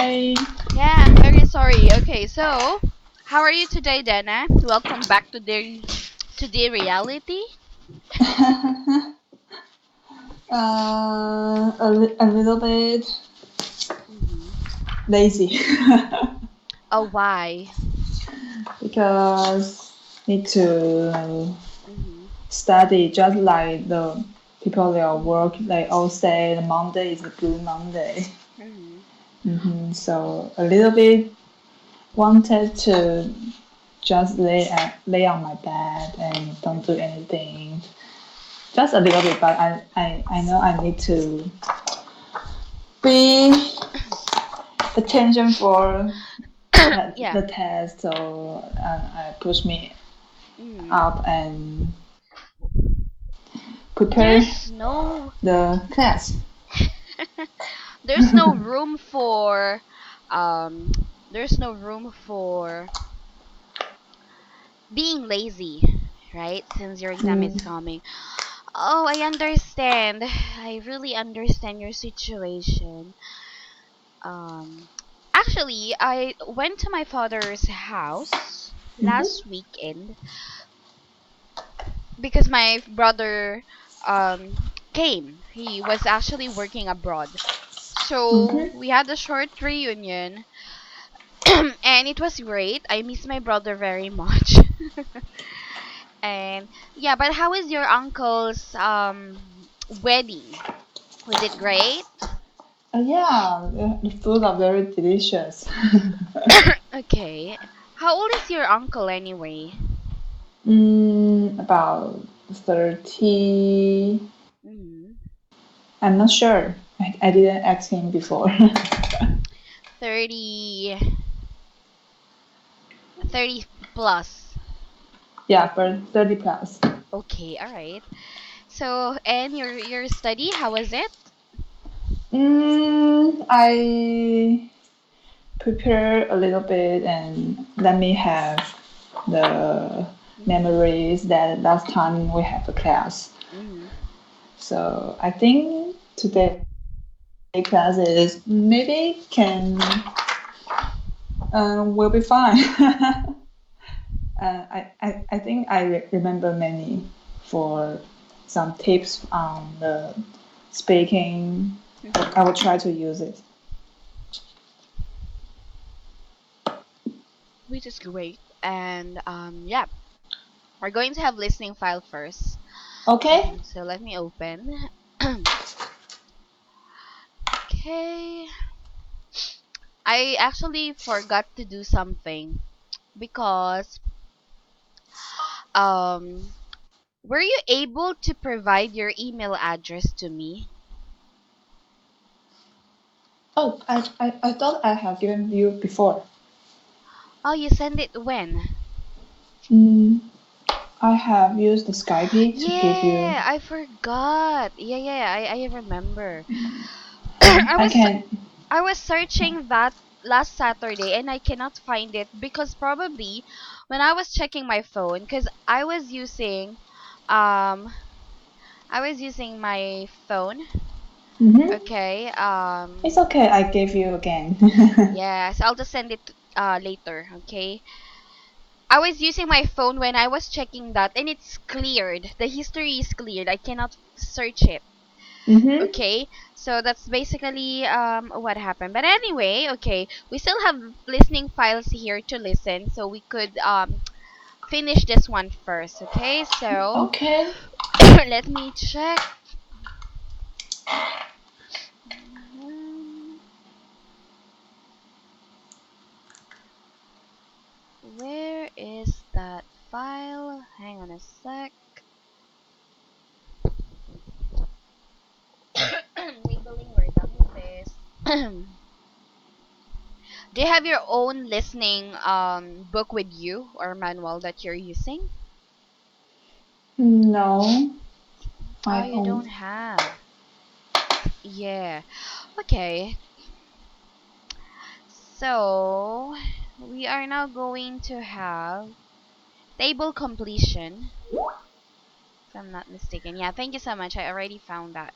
Hi. Yeah, I'm very sorry. Okay, so how are you today, Dana? Welcome back to the reality. A little bit Mm-hmm. lazy Oh, why? because need to Mm-hmm. study just like the people that work. Mm-hmm. They all say the Monday is the blue Monday. Mm-hmm. So a little bit wanted to just lay on my bed and don't do Mm-hmm. anything. Just a little bit, but I know I need to be attention for Yeah. the test, so I push me Mm. up and prepare There's no the class. there's no room for um there's no room for being lazy, right? Since your exam is Mm, coming. Oh, I understand. I really understand your situation. Um, Actually, I went to my father's house mhm, last weekend because my brother came. He was actually working abroad. So mhm. we had a short reunion and it was great. I miss my brother very much. And yeah, but how is your uncle's wedding? Was it great? Yeah, the food are very delicious. Okay. How old is your uncle anyway? About 30. Mm, I'm not sure. I didn't ask him before. 30, 30 plus. Yeah, for 30 plus. Okay, all right. So, and your study, how was it? I prepare a little bit and let me have the Mm-hmm. memories that last time we have a class. Mm-hmm. So I think today class is maybe can will be fine. I think remember many for some tips on the speaking. I will Mm-hmm. try to use it. Which is great. And yeah, we're going to have listening file first. Okay. So let me open. Okay. I actually forgot to do something because um were you able to provide your email address to me? Oh, I thought I have given you before. Oh, you sent it when? Mm, I have used the Skype to give you. Yeah, I forgot. Yeah, I remember. I I was can. I was searching that last Saturday and I cannot find it because probably when I was checking my phone because um I was using my phone. Mm-hmm. Okay. It's okay. I gave you again. Yes, I'll just send it later, okay? I was using my phone when I was checking that and it's cleared. The history is cleared. I cannot search it. Mm-hmm. Okay? So that's basically what happened. But anyway, okay, we still have listening files here to listen, so we could finish this one first, okay? So Okay. let me check. Um, Where is that file? Hang on a sec. Labeling, we're done with this. Do you have your own listening book with you or manual that you're using? No, Oh, my you don't own. have. Yeah. Okay. So, we are now going to have table completion, if I'm not mistaken. Yeah, thank you so much. I already found that.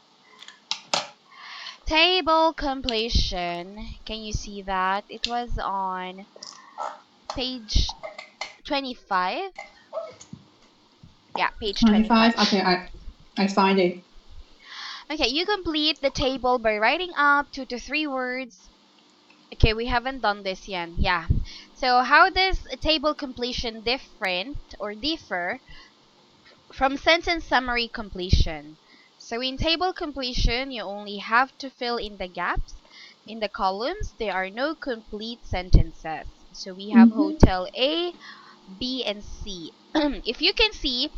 Table completion. Can you see that? It was on page 25. Yeah, page 25. 25. Okay, I find it. Okay, you complete the table by writing up 2 to 3 words. Okay, we haven't done this yet. Yeah. So how does a table completion differ from sentence summary completion? So in table completion, you only have to fill in the gaps. In the columns, there are no complete sentences. So we have Mm-hmm. hotel A, B, and C. If you can see,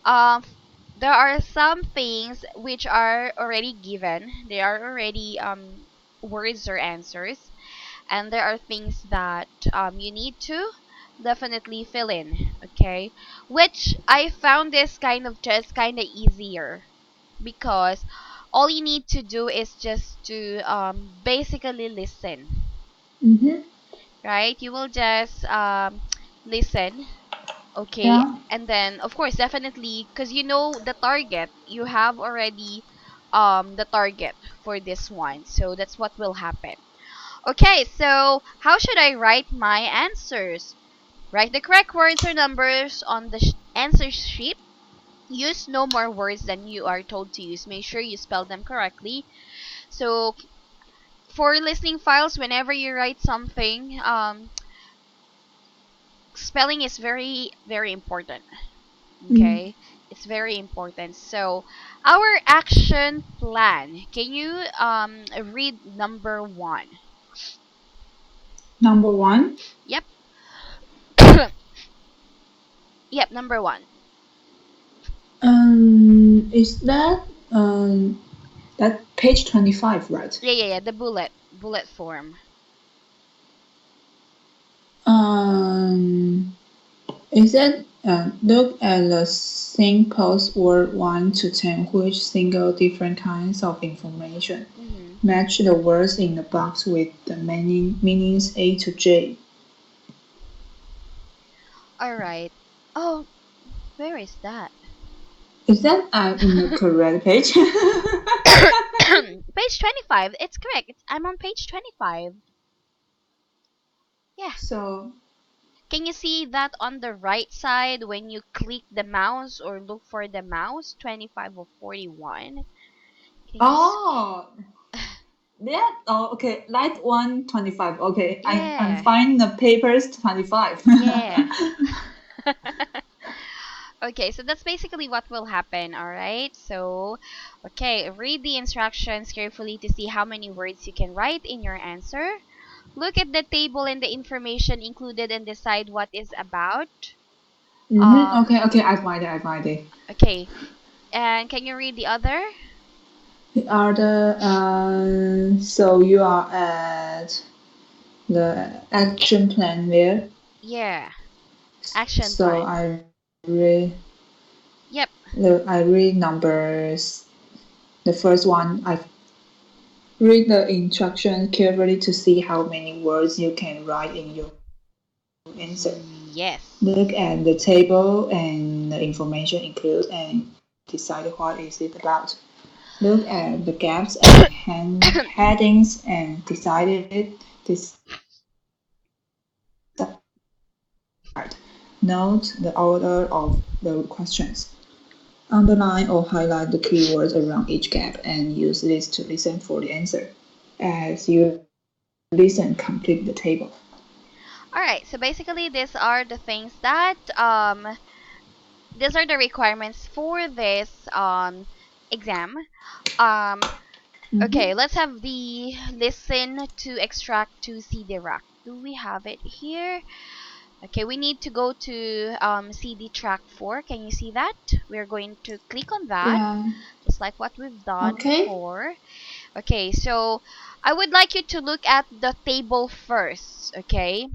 um, there are some things which are already given. They are already words or answers, and there are things that you need to definitely fill in. Okay, which I found this kind of just kind of easier because all you need to do is just to basically listen, Mm-hmm. right? You will just listen. Okay, Yeah. and then of course definitely because you know the target, you have already the target for this one, so that's what will happen. Okay, so how should I write my answers? Write the correct words or numbers on the answer sheet. Use no more words than you are told to use. Make sure you spell them correctly. So for listening files, whenever you write something, spelling is very, very important. Mm. Okay, it's very important. So our action plan. Can you read number 1? Number one. Yep. Yep, number 1. Is that page 25, right? Yeah, yeah, yeah. The bullet form. Um, is it look at the signpost word 1 to 10, which single different kinds of information. Mm-hmm. Match the words in the box with the meanings A to J. All right. Oh, where is that? Is that in the correct page? Page 25. It's correct. I'm on page 25. Yeah. So, Can you see that on the right side when you click the mouse or look for the mouse? 25 or 41. Can you oh, yeah. Oh, okay. Light 125. Okay, I'm Yeah. finding the papers 25. Yeah. Okay, so that's basically what will happen, alright? So, okay, read the instructions carefully to see how many words you can write in your answer. Look at the table and the information included and decide what is about. Mm-hmm. Um, Okay, okay. I find it. I find it. okay, and can you read the other? The other. So you are at the action plan there. Yeah, action So plan. I read. Yep. I read numbers. The first one. I read the instructions carefully to see how many words you can write in your answer. Yes. Look at the table and the information included and decide what is it about. Look at the gaps and headings and decide it. Note the order of the questions. Underline or highlight the keywords around each gap and use this to listen for the answer. As you listen, complete the table. Alright, so basically these are the things that these are the requirements for this exam. Um Mm-hmm. okay, let's have the listen to extract to CD rack. Do we have it here? Okay, we need to go to CD track 4. Can you see that? We're going to click on that, Yeah. just like what we've done Okay. before. Okay, so I would like you to look at the table first, okay?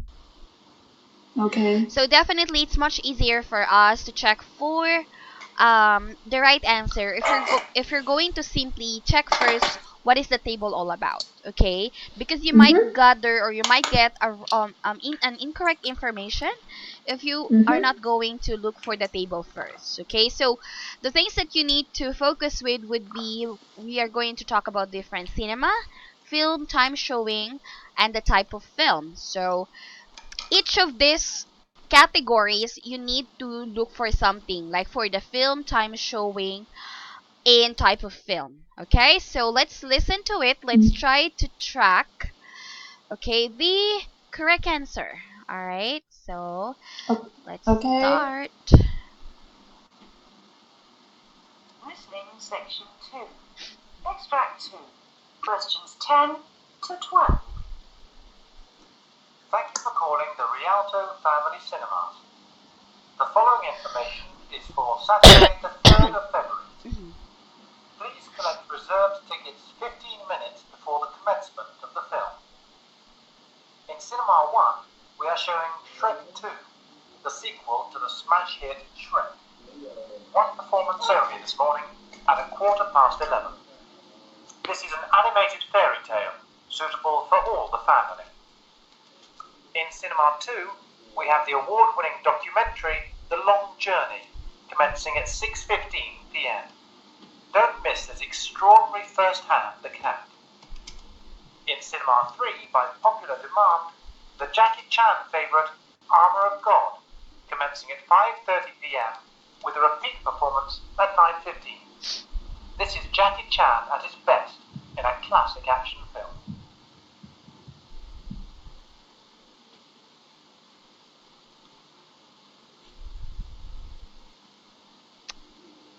Okay. So definitely it's much easier for us to check for the right answer, if you're going to simply check first what is the table all about, okay? Because you might Mm-hmm. gather or you might get an incorrect information if you are Mm-hmm. not going to look for the table first, okay? So the things that you need to focus with would be, we are going to talk about different cinema, film, time showing, and the type of film. So each of these categories you need to look for something, like for the film, time showing, and type of film. Okay, so let's listen to it. Let's try to track, okay, the correct answer. All right, so let's Okay. start. Listening section 2. Extract 2. Questions 10 to 12. Thank you for calling the Rialto Family Cinemas. The following information is for Saturday the 3rd of February. Please collect reserved tickets 15 minutes before the commencement of the film. In Cinema 1, we are showing Shrek 2, the sequel to the smash hit Shrek. One performance only this morning at 11:15. This is an animated fairy tale suitable for all the family. In Cinema 2, we have the award-winning documentary The Long Journey, commencing at 6:15 p.m. Don't miss this extraordinary first-hand account. In Cinema 3, by popular demand, the Jackie Chan favourite Armour of God, commencing at 5:30 p.m. with a repeat performance at 9:15. This is Jackie Chan at his best in a classic action film.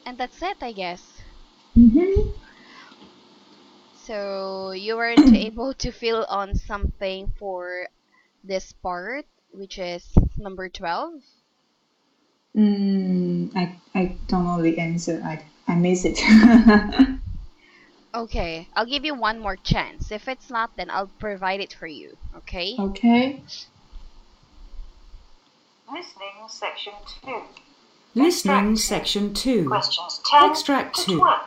And that's it, I guess. Mm-hmm. So you weren't able to fill on something for this part, which is number 12. I don't know the answer. I miss it. Okay, I'll give you one more chance. If it's not, then I'll provide it for you. Okay? Okay. Listening section 2. Listening section 2. Questions 10 Extract to 2. 12.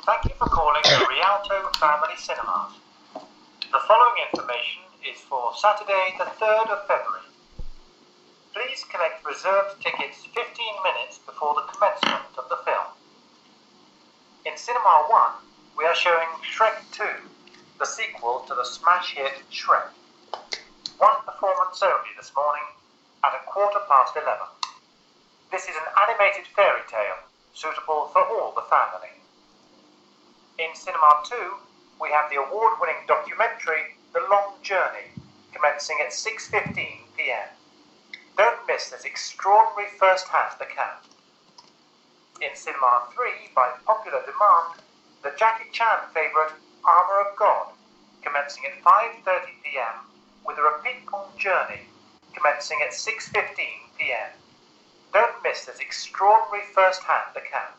Thank you for calling the Rialto Family Cinemas. The following information is for Saturday the 3rd of February. Please collect reserved tickets 15 minutes before the commencement of the film. In Cinema 1, we are showing Shrek 2, the sequel to the smash hit Shrek. One performance only this morning at 11:15. This is an animated fairy tale suitable for all the family. In Cinema 2, we have the award-winning documentary The Long Journey, commencing at 6:15 p.m. Don't miss this extraordinary first-hand account. In Cinema 3, by popular demand, the Jackie Chan favourite Armour of God, commencing at 5:30 p.m. with a repeat Long Journey, commencing at 6:15 p.m. Don't miss this extraordinary first-hand account.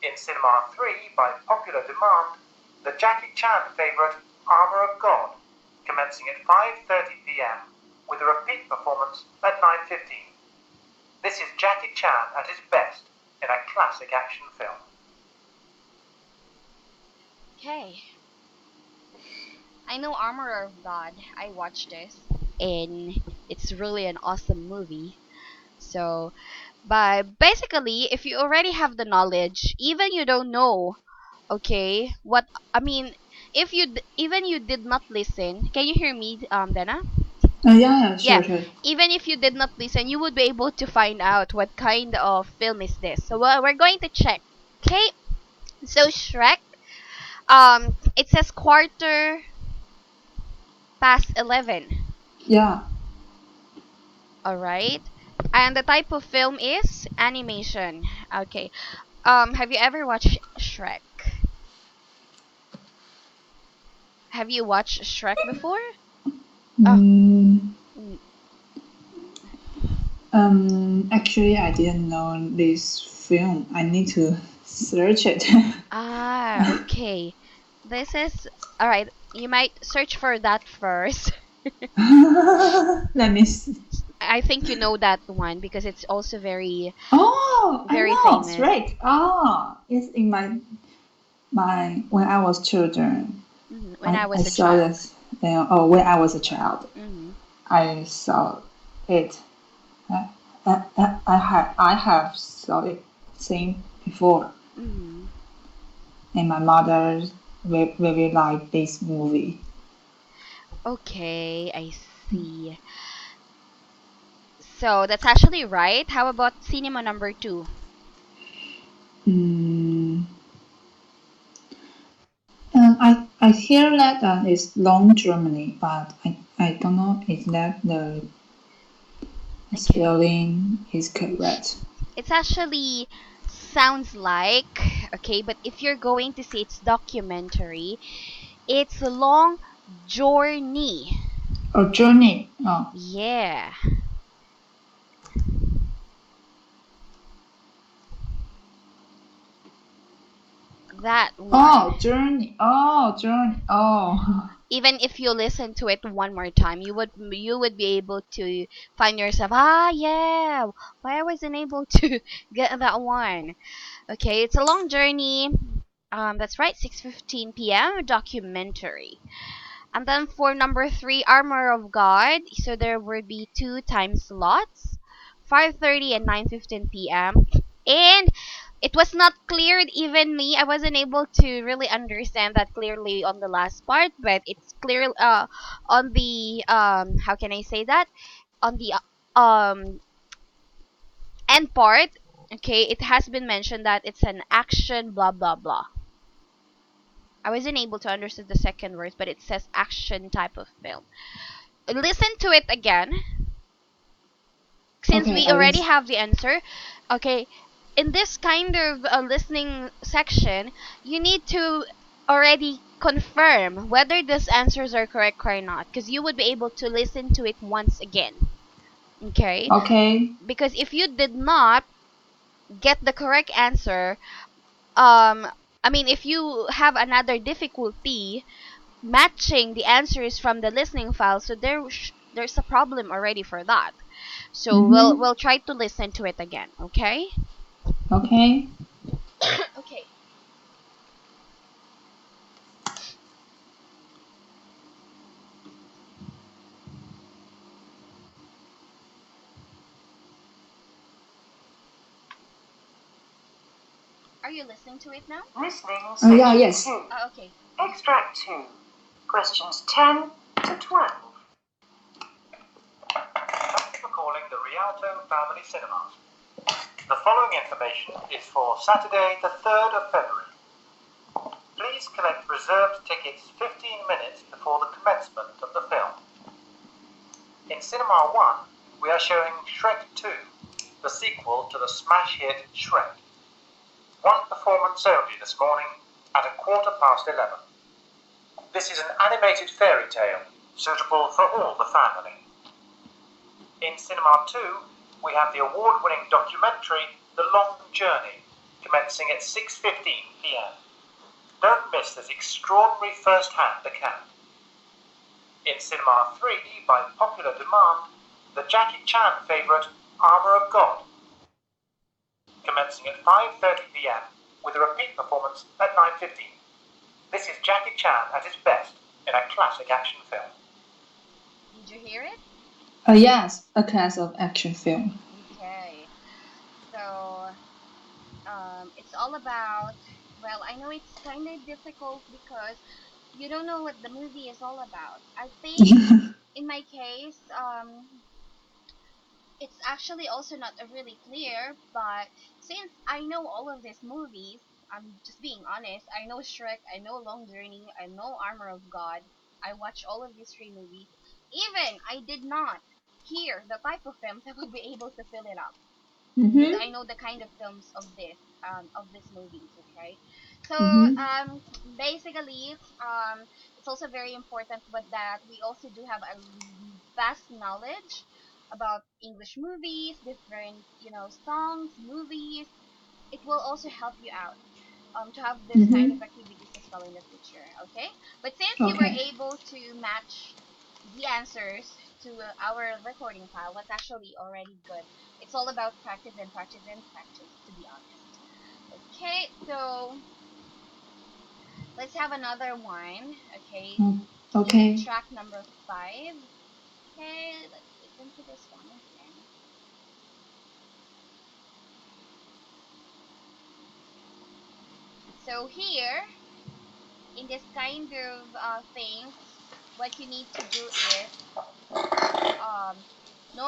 In Cinema 3, by popular demand, the Jackie Chan favourite Armour of God, commencing at 5:30 p.m. with a repeat performance at 9:15. This is Jackie Chan at his best in a classic action film. Okay. I know Armor of God. I watched this, and it's really an awesome movie. So, but basically, if you already have the knowledge, even you don't know, okay, what I mean, if even you did not listen, can you hear me, Dana? Yeah, Yeah, sure, sure. even if you did not listen, you would be able to find out what kind of film is this. So we're going to check. Okay, so Shrek. It says 11:15. Yeah. All right, and the type of film is animation. Okay. Have you ever watched Shrek? Have you watched Shrek before? Oh, Mm, mm, actually, I didn't know this film. I need to search it. okay. This is all right. You might search for that first. Let me see. I think you know that one because it's also very, Oh, I very know, famous. Shrek. Oh, it's in my when I was children. When I I was a saw child. this. Oh, when I was a child, Mm-hmm. I saw it. I have saw it seen before, Mm-hmm. and my mother very like this movie. Okay, I see. So that's actually right. How about cinema number 2? Mm, I hear that it's long Germany, but I don't know if that the Okay. spelling is correct. It's actually sounds like, okay, but if you're going to say it's documentary, it's a long journey. Or journey. Oh, Yeah, that one. journey. Oh, journey. Oh, Even if you listen to it one more time, you would be able to find yourself, yeah, why I wasn't able to get that one. Okay, it's a long journey. That's right, 6:15 p.m. documentary. And then for number 3, Armor of God, so there would be 2 time slots, 5:30 and 9:15 p.m. And it was not cleared, even me. I wasn't able to really understand that clearly on the last part, but it's clear on the how can I say that? On the end part, okay, it has been mentioned that it's an action blah blah blah. I wasn't able to understand the second words, but it says action type of film. Listen to it again since okay. we already have the answer. Okay, in this kind of listening section, you need to already confirm whether these answers are correct or not, because you would be able to listen to it once again. Okay, Okay. because if you did not get the correct answer, um I mean, if you have another difficulty matching the answers from the listening file, so there's a problem already for that. So we'll Mm-hmm. we'll try to listen to it again, okay? Okay. Okay. Are you listening to it now? Listening Oh, section yeah, yes. 2. Okay. Extract 2. Questions 10 to 12. Thank you for calling the Rialto Family Cinemas. The following information is for Saturday, the 3rd of February. Please collect reserved tickets 15 minutes before the commencement of the film. In Cinema 1, we are showing Shrek 2, the sequel to the smash hit Shrek. One performance only this morning at 11:15. This is an animated fairy tale suitable for all the family. In Cinema 2, we have the award-winning documentary The Long Journey, commencing at 6:15 p.m. Don't miss this extraordinary first-hand account. In Cinema 3, by popular demand, the Jackie Chan favourite Armour of God, commencing at 5:30 p.m. with a repeat performance at 9:15. This is Jackie Chan at his best in a classic action film. Did you hear it? Yes, a class of action film. Okay. So, it's all about, well, I know it's kind of difficult because you don't know what the movie is all about. I think in my case, it's actually also not really clear, but since I know all of these movies, I'm just being honest. I know Shrek, I know Long Journey, I know Armor of God. I watched all of these 3 movies. Even I did not hear the type of films, I would be able to fill it up because Mm-hmm. I know the kind of films of these movies. Okay, so Mm-hmm. basically, it's also very important, but that we also do have a vast knowledge about English movies, different songs, movies. It will also help you out to have this kind of Mm-hmm. activities as well in the future. Okay, but since you were Okay. able to match the answers to our recording file was actually already good. It's all about practice and practice and practice, to be honest. Okay, so let's have another one. Okay, Okay. track number 5. Okay, let's listen to this one again. So here, in this kind of things, what you need to do is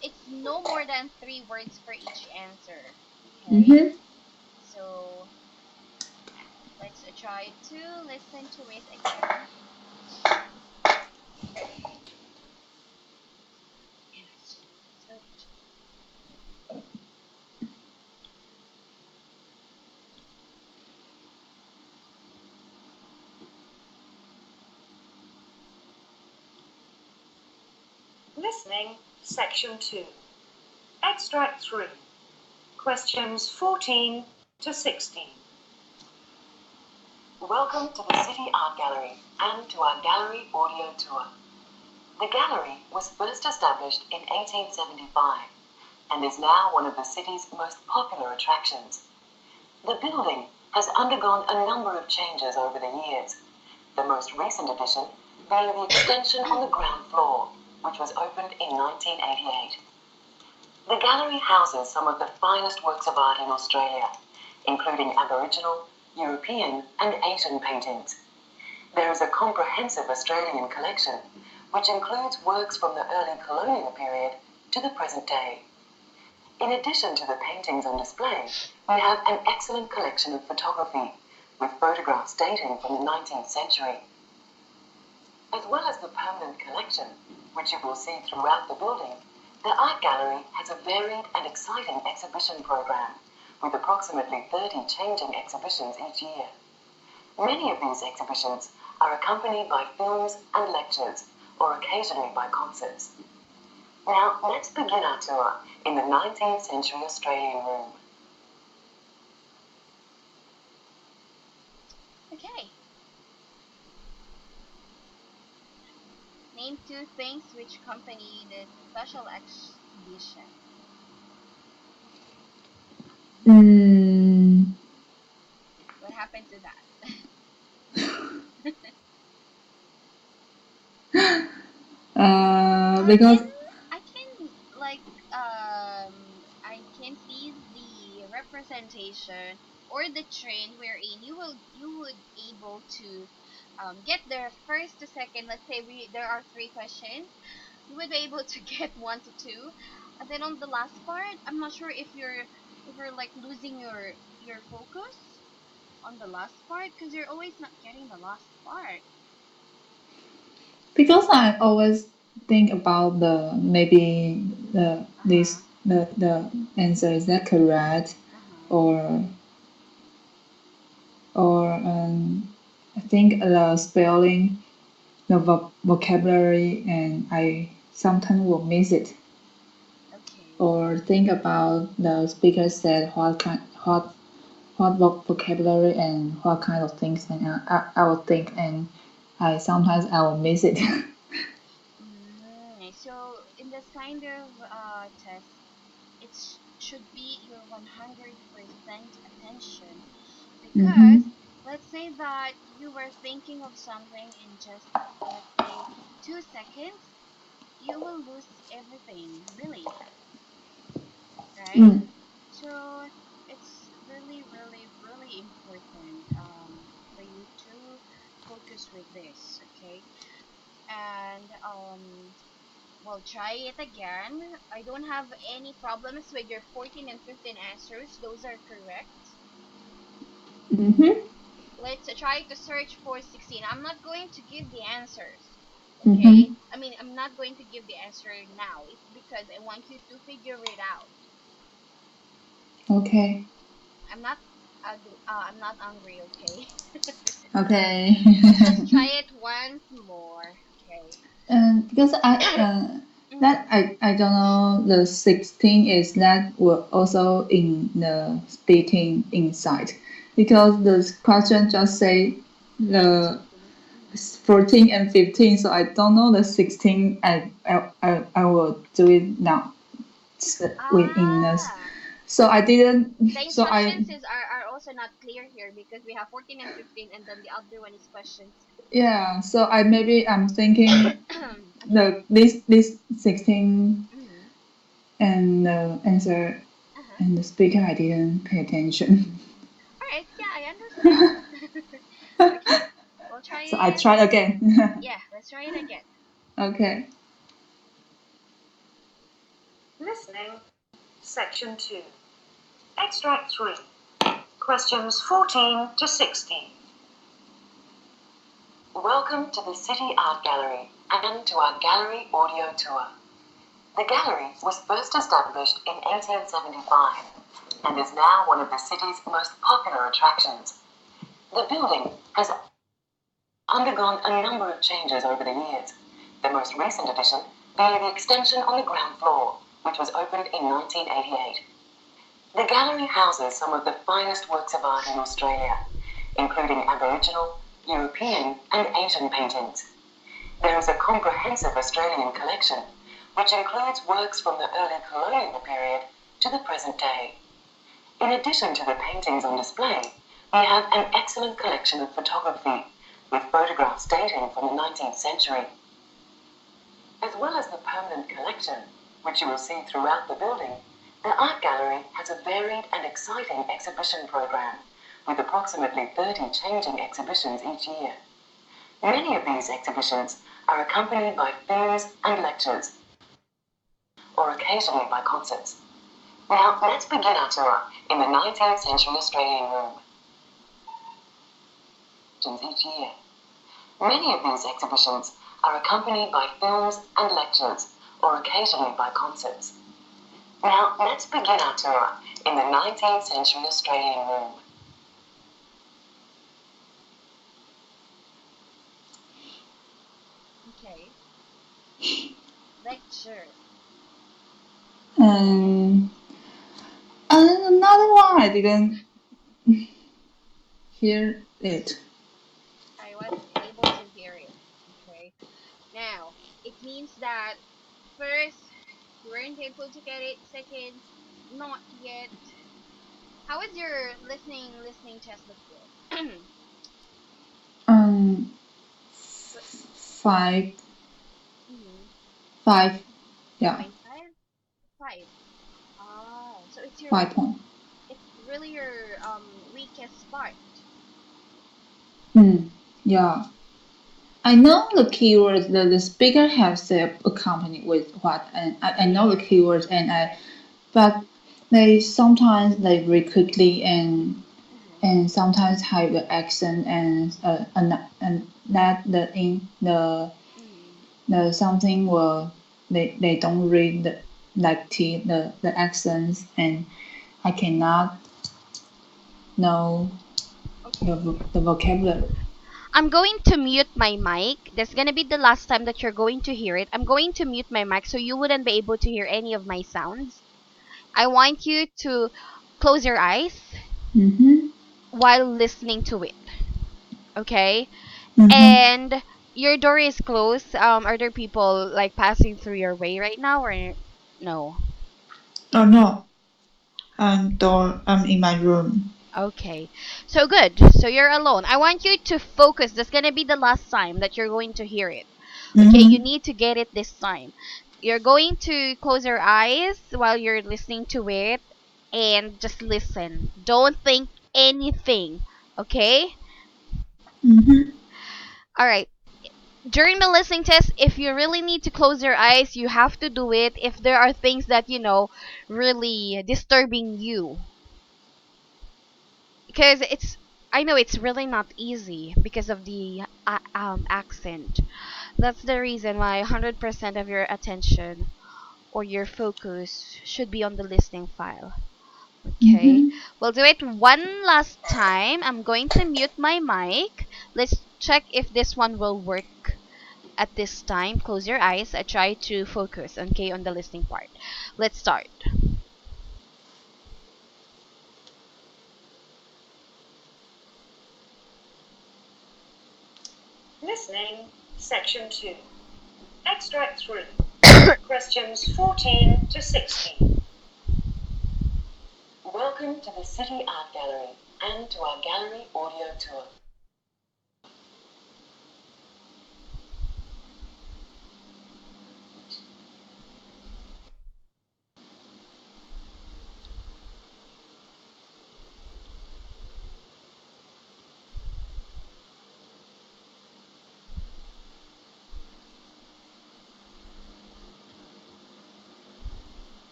it's no more than 3 words for each answer. Okay, so let's try to listen to it again. Listening, Section 2. Extract 3. Questions 14 to 16. Welcome to the City Art Gallery and to our gallery audio tour. The gallery was first established in 1875 and is now one of the city's most popular attractions. The building has undergone a number of changes over the years, the most recent addition being the extension on the ground floor, which was opened in 1988. The gallery houses some of the finest works of art in Australia, including Aboriginal, European and Asian paintings. There is a comprehensive Australian collection, which includes works from the early colonial period to the present day. In addition to the paintings on display, we have an excellent collection of photography, with photographs dating from the 19th century. As well as the permanent collection, which you will see throughout the building, the art gallery has a varied and exciting exhibition program, with approximately 30 changing exhibitions each year. Many of these exhibitions are accompanied by films and lectures, or occasionally by concerts. Now, let's begin our tour in the 19th century Australian room. Okay. Name 2 things which accompany this special exhibition. What happened to that? Because I can see the representation or the trend wherein you would able to get the first to second. Let's say there are 3 questions, you would be able to get 1 to 2, and then on the last part, I'm not sure if you're like losing your focus on the last part because you're always not getting the last part. I always think about the answer, is that correct, or I think the spelling, the vocabulary, and I sometimes will miss it. Okay. Or think about the speaker said what vocabulary and what kind of things, and I will think, and sometimes I will miss it. So in this kind of test, it should be your 100% attention because let's say that you were thinking of something in just, let's say, 2 seconds, you will lose everything, really, right? So it's really, really, really important for you to focus with this, okay? And we'll try it again. I don't have any problems with your 14 and 15 answers. Those are correct. Let's try to search for 16. I'm not going to give the answers. Okay? I mean, I'm not going to give the answer now. It's because I want you to figure it out. Okay. I'm not angry, okay? Okay. Let's try it once more. Okay. Because I don't know, the 16 is that were also in the speaking inside, because the question just say the 14 and 15, so I don't know the 16. I will do it now. Within this. Ah, So I didn't. the So I instructions are also not clear here because we have 14 and 15, and then the other one is questions. yeah. So I'm thinking Okay. this 16 Mhm. and the answer Uh-huh. and the speaker I didn't pay attention. All right. Yeah, I understand. Okay. We'll try So I it. try again. Yeah, let's try it again. Okay. Listening. Section 2. Extract 3. Questions 14 to 16. Welcome to the City Art Gallery and to our gallery audio tour. The gallery was first established in 1875 and is now one of the city's most popular attractions. The building has undergone a number of changes over the years, the most recent addition being the extension on the ground floor, which was opened in 1988. The gallery houses some of the finest works of art in Australia, including Aboriginal, European and Asian paintings. There is a comprehensive Australian collection, which includes works from the early colonial period to the present day. In addition to the paintings on display, we have an excellent collection of photography, with photographs dating from the 19th century. As well as the permanent collection, which you will see throughout the building, the art gallery has a varied and exciting exhibition program, with approximately 30 changing exhibitions each year. Many of these exhibitions are accompanied by films and lectures, or occasionally by concerts. Now, let's begin our tour in the 19th century Australian room. Each year. Many of these exhibitions are accompanied by films and lectures, or occasionally by concerts. Now, let's begin our tour in the 19th century Australian room. Okay. Lecture. And another one I didn't hear it. I was able to hear it. Okay. Now, it means that first, you weren't able to get it. Second, not yet. How is your listening test before? Um, five, Mm-hmm. five, yeah, 0.5? 5. Oh, so it's 5 point. it's really your weakest part. Yeah. I know the keywords. The speaker has to accompany with what, and I know the Yes. keywords, but they sometimes they read quickly Mm-hmm. and sometimes have the accent and that Mm-hmm. the something will they don't read like the accents, and I cannot know Okay. the vocabulary. I'm going to mute my mic. That's gonna be the last time that you're going to hear it. I'm going to mute my mic so you wouldn't be able to hear any of my sounds. I want you to close your eyes Mm-hmm. while listening to it. Okay? Mm-hmm. And your door is closed. Are there people like passing through your way right now or no? Oh no, I'm in my room. Okay. So good. So you're alone. I want you to focus. That's going to be the last time that you're going to hear it. Okay? You Mm-hmm. need to get it this time. You're going to close your eyes while you're listening to it and just listen. Don't think anything. Okay? Mm-hmm. All right. During the listening test, if you really need to close your eyes, you have to do it if there are things that, really disturbing you. Because I know it's really not easy because of the accent. That's the reason why 100% of your attention or your focus should be on the listening file. Okay, Mm-hmm. we'll do it one last time. I'm going to mute my mic. Let's check if this one will work at this time. Close your eyes. I try to focus, okay, on the listening part. Let's start. Listening, Section 2. Extract 3. Questions 14 to 16. Welcome to the City Art Gallery and to our gallery audio tour.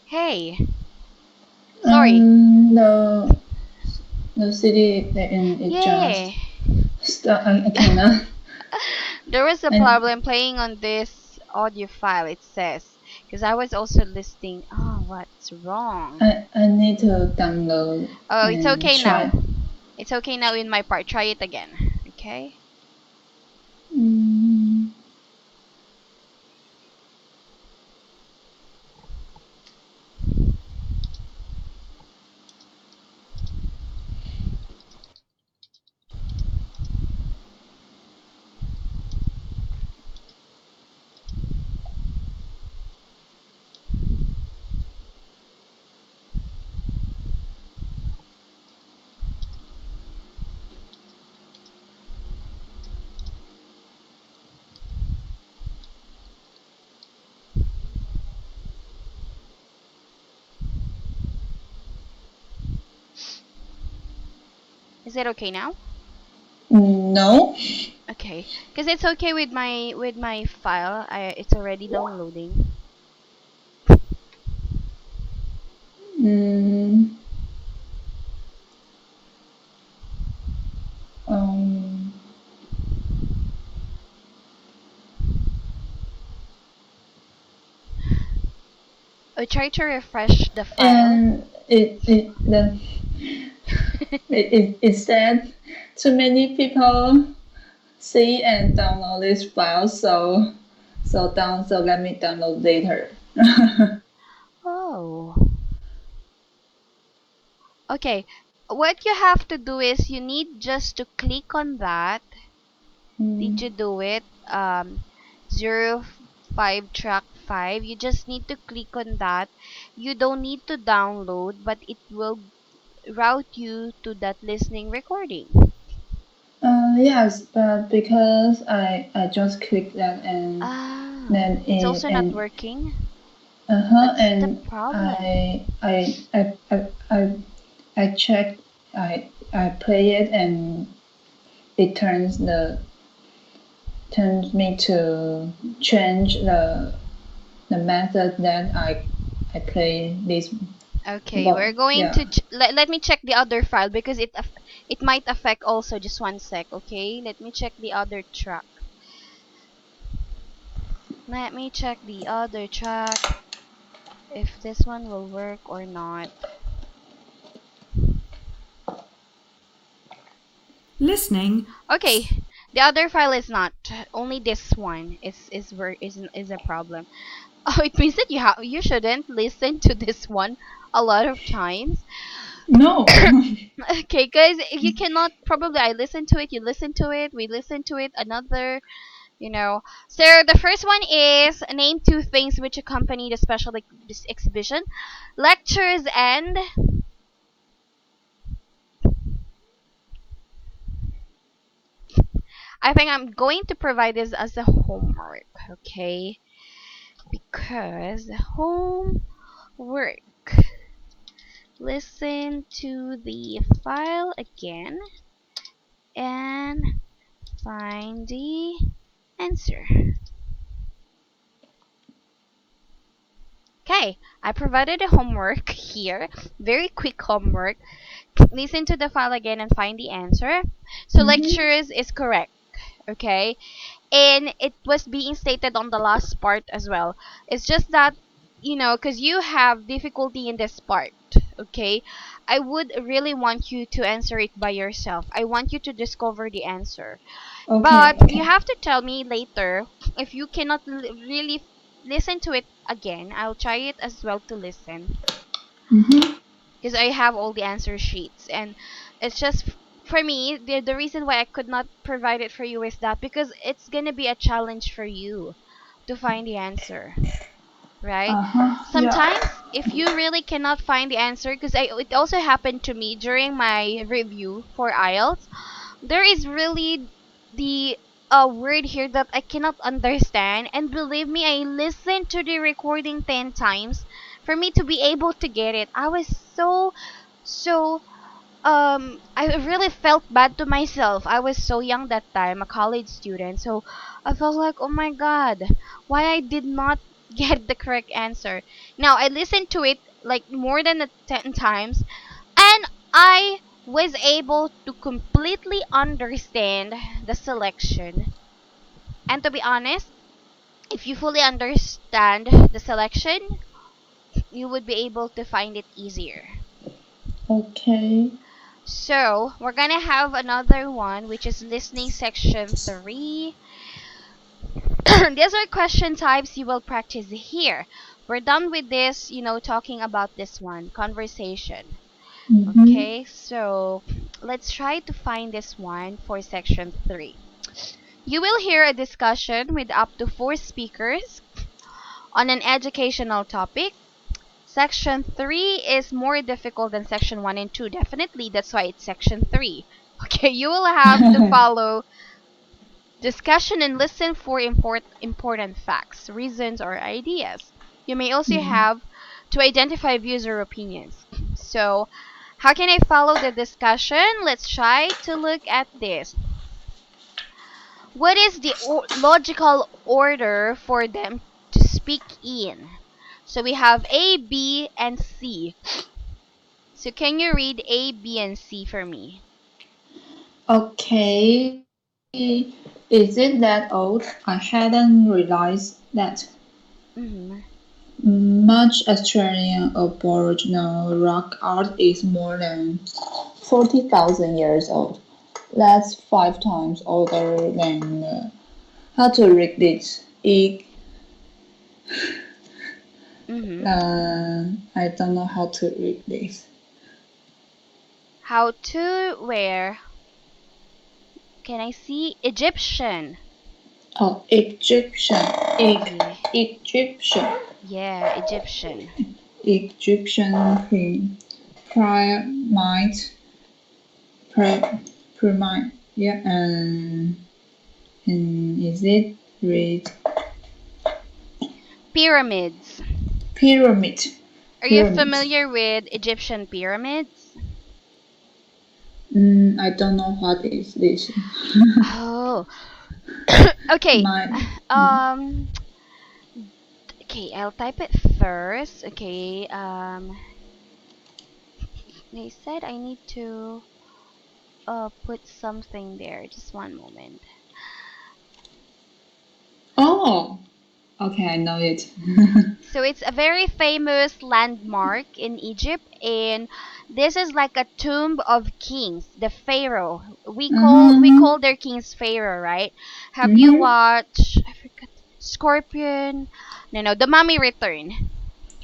Hey. Sorry. The city and it Yeah. just I cannot. There was a And- problem playing on this audio file, it says. Because I was also listening. Oh, what's wrong? I need to download. Oh, it's and okay try. now. It's okay now in my part. Try it again. Okay? Mm, Is it okay now? no. Okay. Because it's okay with my file. It's already downloading. Mm, um, I try to refresh the file. and it said too many people see and download this file, so let me download later. Oh. Okay. What you have to do is you need just to click on that. Did you do it? 05 track 5. You just need to click on that. You don't need to download, but it will route you to that listening recording. Yes, but because I just clicked that and then It's also not and working. uh-huh, That's and the problem. I check I play it and it turns me to change the method that I play this. Okay, Well, we're going yeah. to let me check the other file because it might affect also. Just one sec, okay? Let me check the other track. Let me check the other track if this one will work or not. Listening. Okay, the other file is not. Only this one is a problem. Oh, it means that you shouldn't listen to this one a lot of times. No. Okay, guys, you cannot probably I listen to it, you listen to it, we listen to it, another, you know. So the first one is name two things which accompany the special this exhibition, lectures, and I think I'm going to provide this as a homework, okay? Because homework. Listen to the file again and find the answer. Okay, I provided a homework here. Very quick homework. Listen to the file again and find the answer. So lectures is correct. Okay, and it was being stated on the last part as well. It's just that, because you have difficulty in this part, okay, I would really want you to answer it by yourself. I want you to discover the answer, Okay, but you okay. have to tell me later if you cannot really listen to it again. I'll try it as well to listen, Mm-hmm. because I have all the answer sheets, and it's just for me, the reason why I could not provide it for you is that because it's gonna be a challenge for you to find the answer, right? Uh-huh. Yeah. Sometimes if you really cannot find the answer, because it also happened to me during my review for IELTS, there is really the word here that I cannot understand, and believe me, I listened to the recording 10 times for me to be able to get it. I was so I really felt bad to myself. I was so young that time, a college student. So I felt like, "Oh my god, why I did not get the correct answer." Now, I listened to it like more than 10 times, and I was able to completely understand the selection. And to be honest, if you fully understand the selection, you would be able to find it easier. Okay. So, we're gonna have another one, which is listening section 3. These are question types you will practice here. We're done with this, talking about this one, conversation. Mm-hmm. Okay, so let's try to find this one for section 3. You will hear a discussion with up to 4 speakers on an educational topic. Section 3 is more difficult than section 1 and 2. Definitely, that's why it's section 3. Okay, you will have to follow discussion and listen for important facts, reasons, or ideas. You may also Mm. have to identify views or opinions. So, how can I follow the discussion? Let's try to look at this. What is the logical order for them to speak in? So we have A, B, and C. So can you read A, B, and C for me? Okay. Is it that old? I hadn't realized that. Mm-hmm. Much Australian Aboriginal rock art is more than 40,000 years old. That's 5 times older than how to read this. Mm-hmm. I don't know how to read this. How to where? Can I see Egyptian? Oh, Egyptian. Yeah. Egyptian. Yeah, Egyptian. Egyptian pyramid. Pyramid. Yeah, and is it read Pyramids. pyramid? Are you Pyramid. familiar with Egyptian pyramids? I don't know what is this. Oh. Okay. My Um okay, I'll type it first. Okay. They said I need to put something there. Just one moment. oh, okay, I know it. So it's a very famous landmark in Egypt, and this is like a tomb of kings, the pharaoh. We call their kings pharaoh, right? Have you Mm-hmm. watched, I forgot, Scorpion? No, The Mummy Return.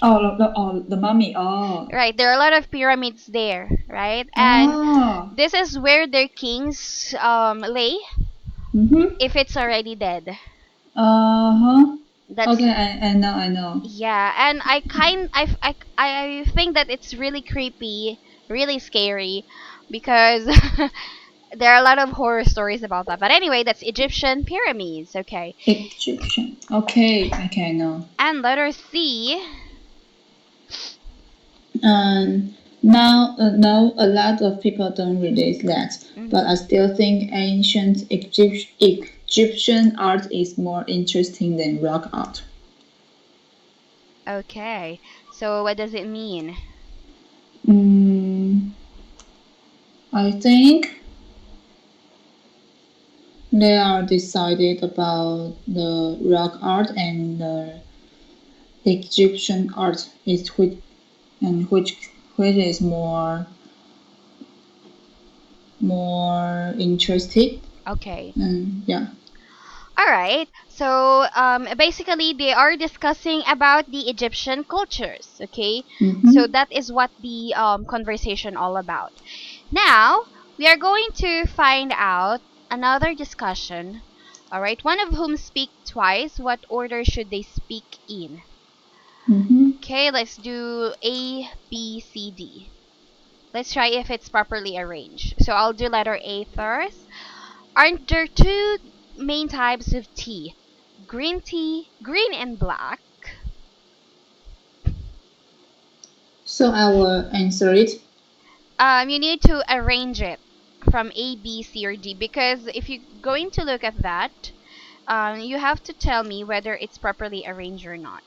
Oh, the mummy. Oh, Right, there are a lot of pyramids there, right? And oh. this is where their kings lay Mm-hmm. if it's already dead. Uh-huh. That's Okay, I know. Yeah, and I think that it's really creepy, really scary, because there are a lot of horror stories about that. But anyway, that's Egyptian pyramids, okay. Egyptian. Okay, I know. And letter C. Now a lot of people don't realize that, but I Mhm. still think ancient Egyptian art is more interesting than rock art. Okay, so what does it mean? Mm, I think They are decided about the rock art and the Egyptian art is which is more interested. Okay. Yeah. All right. So basically, they are discussing about the Egyptian cultures. Okay. Mhm. So that is what the conversation all about. Now we are going to find out another discussion. All right. One of whom speak twice. What order should they speak in? Mhm. Okay. Let's do A, B, C, D. Let's try if it's properly arranged. So I'll do letter A first. Aren't there two main types of tea? Green tea, green and black. So I will answer it. You need to arrange it from A, B, C, or D because if you're going to look at that, you have to tell me whether it's properly arranged or not.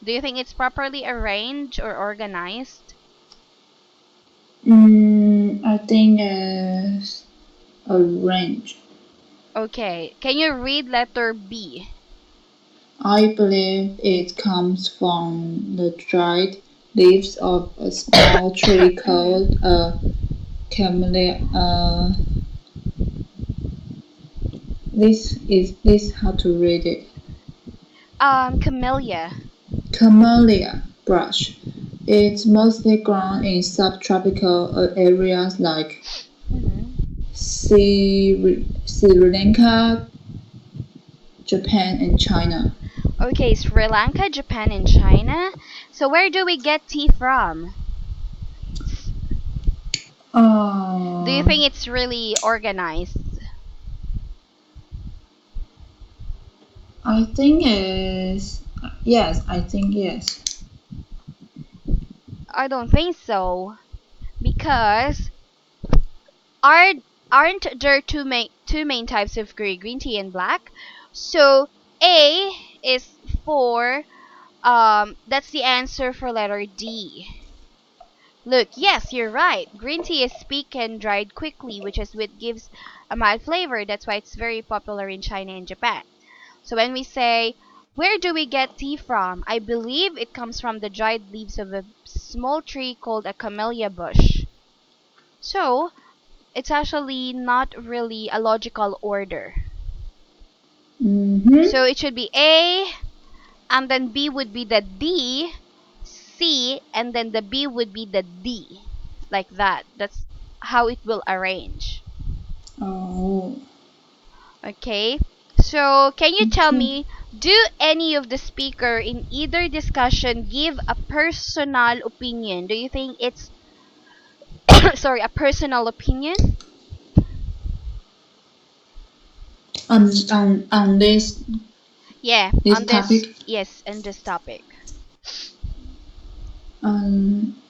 Do you think it's properly arranged or organized? I think it's arranged. Okay, can you read letter B? I believe it comes from the dried leaves of a small tree called a camellia. This how to read it. Camellia. Camellia bush. It's mostly grown in subtropical areas like Sri Lanka, Japan, and China. Okay, Sri Lanka, Japan, and China. So where do we get tea from? Do you think it's really organized? I think it's yes. I think yes. I don't think so. Because aren't there two main types of green tea and black? So A is for that's the answer for letter D. Look, yes, you're right. Green tea is peaked and dried quickly, which is what gives a mild flavor. That's why it's very popular in China and Japan. So when we say, where do we get tea from? I believe it comes from the dried leaves of a small tree called a camellia bush. So, it's actually not really a logical order. So it should be A, and then B would be the D, C, and then the B would be the D. Like that. That's how it will arrange. Oh. Okay? So, can you tell me, do any of the speaker in either discussion give a personal opinion? Do you think it's sorry, a personal opinion? On this Yeah, this on topic. this yes, on this topic.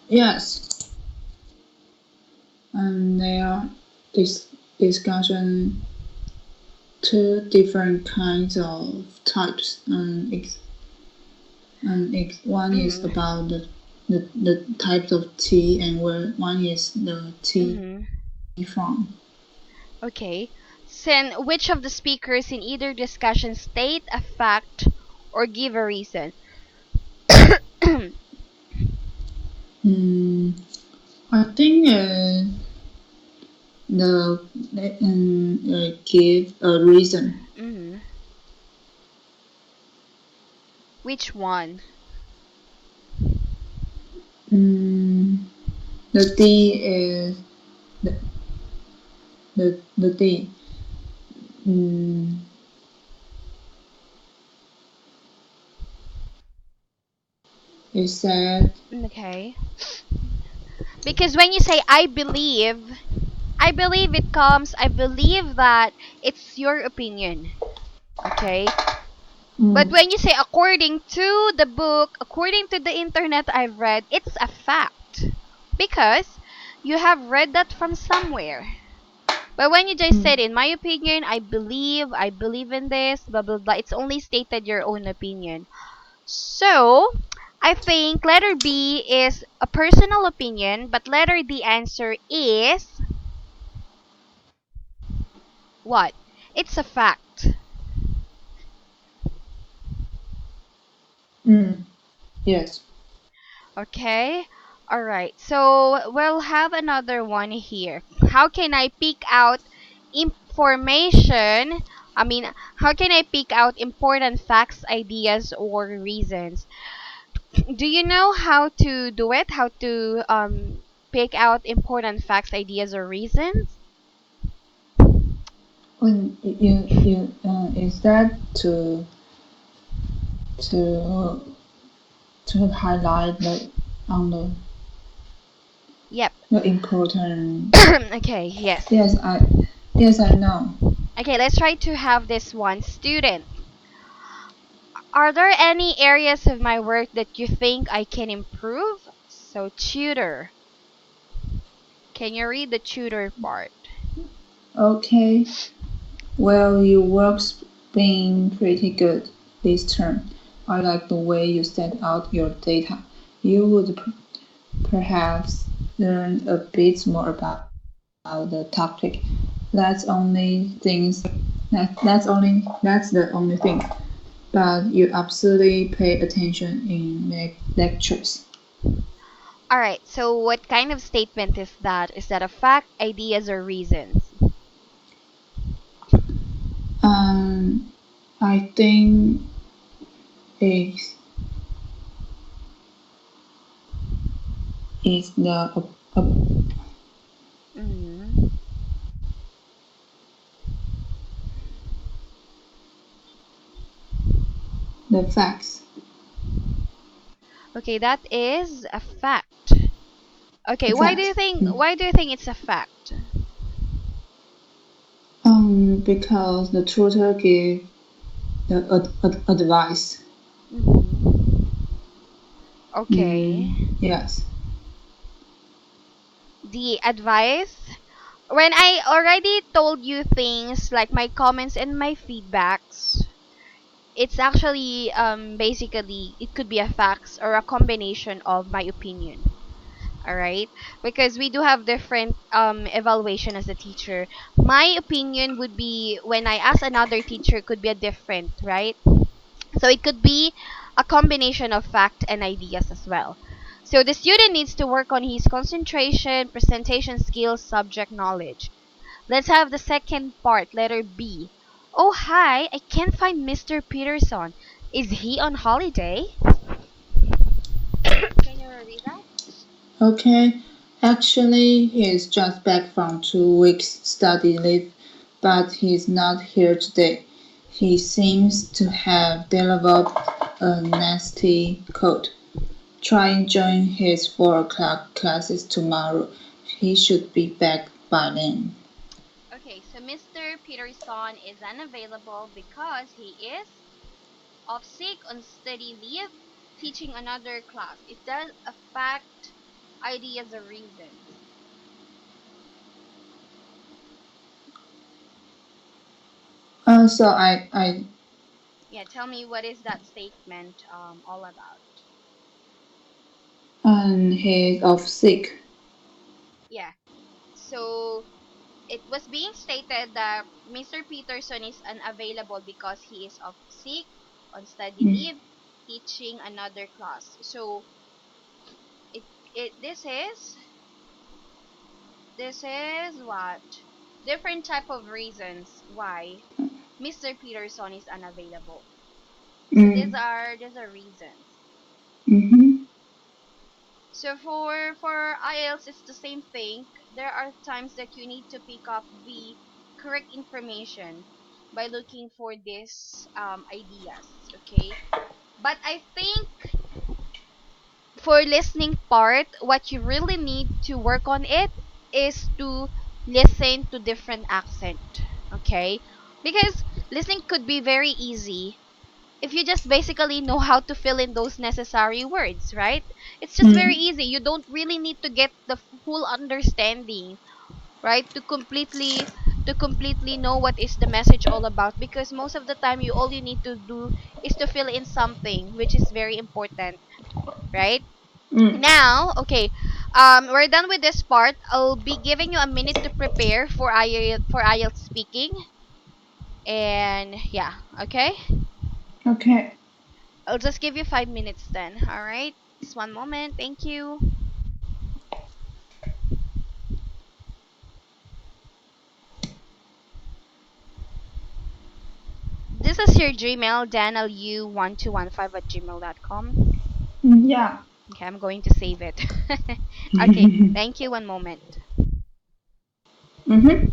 Yes. And there are discussion two different kinds of types one is about the types of tea and where one is the tea from. Okay. Then which of the speakers in either discussion state a fact or give a reason? I think give a reason. Which one? The D is the D. It said. Okay. Because when you say I believe that it's your opinion. Okay? But when you say according to the book, according to the internet I've read, it's a fact. Because you have read that from somewhere. But when you just said, in my opinion, I believe in this, blah, blah, blah, it's only stated your own opinion. So, I think letter B is a personal opinion, but letter D answer is what? It's a fact. Yes. Okay? Alright, so we'll have another one here. How can I pick out information? I mean, how can I pick out important facts, ideas, or reasons? Do you know how to do it? How to pick out important facts, ideas, or reasons? When you is that to to highlight Yep. the important. Okay, yes. Yes, I know. Okay, let's try to have this one. Student, are there any areas of my work that you think I can improve? So, tutor. Can you read the tutor part? Okay. Well, your work's been pretty good this term. I like the way you set out your data. You would perhaps learn a bit more about the topic. That's only things. That's the only thing. But you absolutely pay attention in lectures. Alright, so what kind of statement is that? Is that a fact, ideas, or reasons? I think it's is Mm. the facts. Okay, that is a fact. Okay, The why do you facts. think it's a fact? Because the tutor gave the advice. Okay. Yes. The advice, when I already told you things like my comments and my feedbacks, it's actually basically it could be a facts or a combination of my opinion. All right, because we do have different evaluation as a teacher. My opinion would be when I ask another teacher could be a different, right? So it could be a combination of fact and ideas as well. So the student needs to work on his concentration, presentation skills, subject knowledge. Let's have the second part, letter B. Oh, hi, I can't find Mr. Peterson. Is he on holiday? Can you read that? Okay. Actually, he's just back from 2 weeks study leave, but he's not here today. He seems to have developed a nasty cold. Try and join his 4 o'clock classes tomorrow. He should be back by then. Okay, so Mr. Peterson is unavailable because he is off sick on study leave teaching another class. It does affect ideas or reasons. So I Yeah, tell me what is that statement all about? and he's off sick. Yeah. So it was being stated that Mr. Peterson is unavailable because he is off sick on study leave teaching another class. So it it this is what different type of reasons why Mr. Peterson is unavailable. So these are reasons. Mm-hmm. So for IELTS it's the same thing. There are times that you need to pick up the correct information by looking for these ideas, okay? But I think for listening part, what you really need to work on it is to listen to different accent, okay? Because listening could be very easy if you just basically know how to fill in those necessary words, right? It's just very easy. You don't really need to get the full understanding, right? To completely know what is the message all about, because most of the time all you need to do is to fill in something which is very important, right? Now, okay, we're done with this part. I'll be giving you a minute to prepare for IELTS speaking. And yeah, okay? Okay. I'll just give you 5 minutes then, alright? Just one moment, thank you. This is your Gmail, danielu1215@gmail.com. Yeah. Okay, I'm going to save it. Okay, thank you, one moment. Mm-hmm.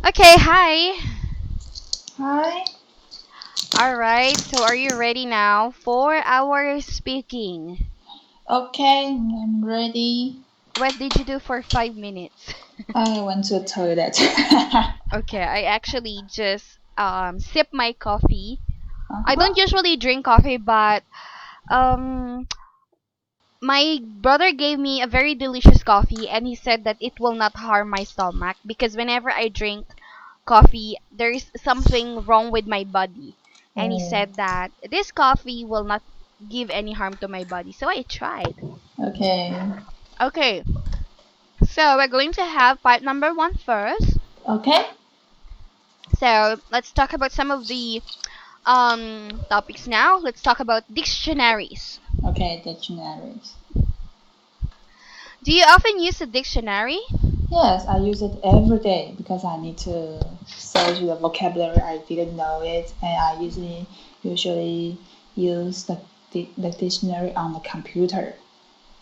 Okay, hi. Hi. Alright, so are you ready now for our speaking? Okay, I'm ready. What did you do for 5 minutes? I went to the toilet. Okay, I actually just sip my coffee. I Uh-huh. don't usually drink coffee, but um my brother gave me a very delicious coffee and he said that it will not harm my stomach because whenever I drink coffee, there's something wrong with my body. And he Oh, said that this coffee will not give any harm to my body. So I tried. okay. Okay, so we're going to have part number one first. Okay. So let's talk about some of the topics now. Let's talk about dictionaries. Okay, dictionaries. Do you often use a dictionary? Yes, I use it every day because I need to search the vocabulary I didn't know it, and I usually use the dictionary on the computer,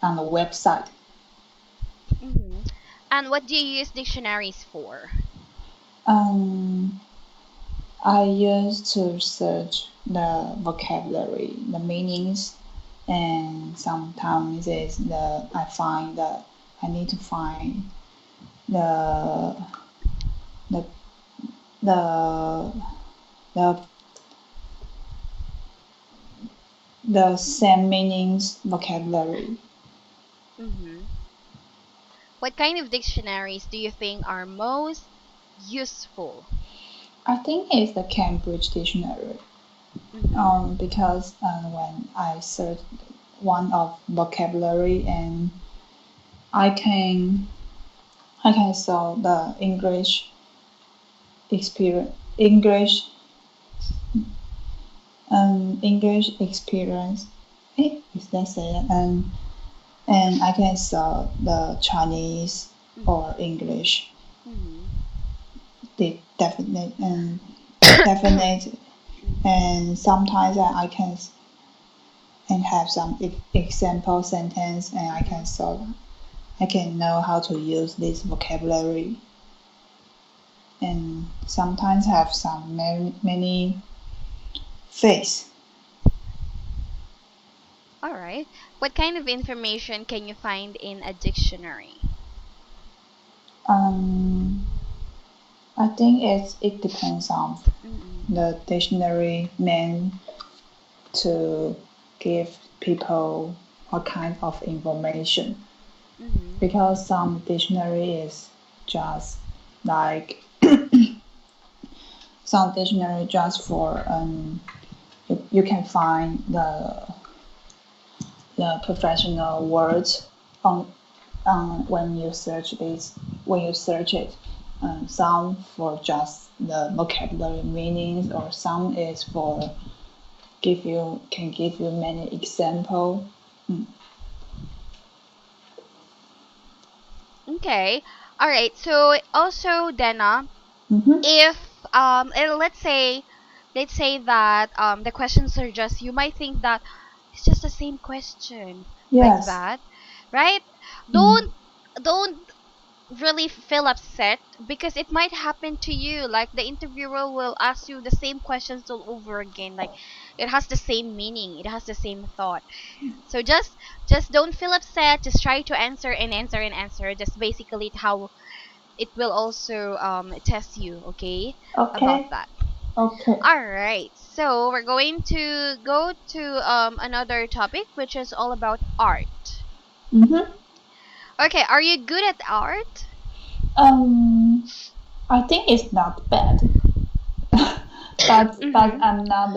on the website. Hmm. And what do you use dictionaries for? Um, I use to search the vocabulary, the meanings, and sometimes I need to find the the the the the same meanings vocabulary. Hmm. What kind of dictionaries do you think are most useful? I think it's the Cambridge Dictionary. Hmm. Because when I search one of vocabulary and I can solve the experience English experience. Is that say and I can solve the Chinese or English. Hmm. The definite and sometimes I can and have some example sentence and I can know how to use this vocabulary and sometimes have some many phrase. All right. What kind of information can you find in a dictionary? I think it depends on Mm-mm. the dictionary meant to give people what kind of information Mm-hmm. because some dictionary is just like some dictionary just for you can find the professional words on when you search it. Some for just the vocabulary meanings, or some is for give you many example. Okay. All right. So also, Dena, Mm-hmm. if let's say that the questions are just, you might think that it's just the same question, like Yes. that, right? Mm. Don't really feel upset, because it might happen to you. Like, the interviewer will ask you the same questions all over again. Like, it has the same meaning, it has the same thought. So just don't feel upset. Just try to answer and answer and answer. Just basically how it will also test you, okay, about Okay. that. Okay. All right. So we're going to go to another topic, which is all about art. Mm-hmm. Okay, are you good at art? I think it's not bad, but Mm-hmm. I'm not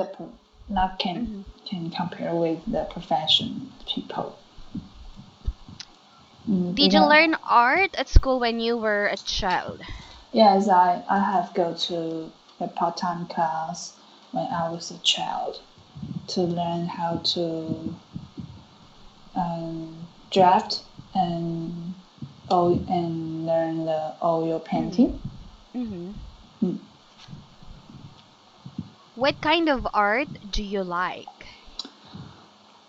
not Mm-hmm. can compare with the profession people. Did you Because learn art at school when you were a child? yes, I have go to a part-time class when I was a child to learn how to draft and and learn the oil Mm-hmm. painting. Mm-hmm. Mm. What kind of art do you like?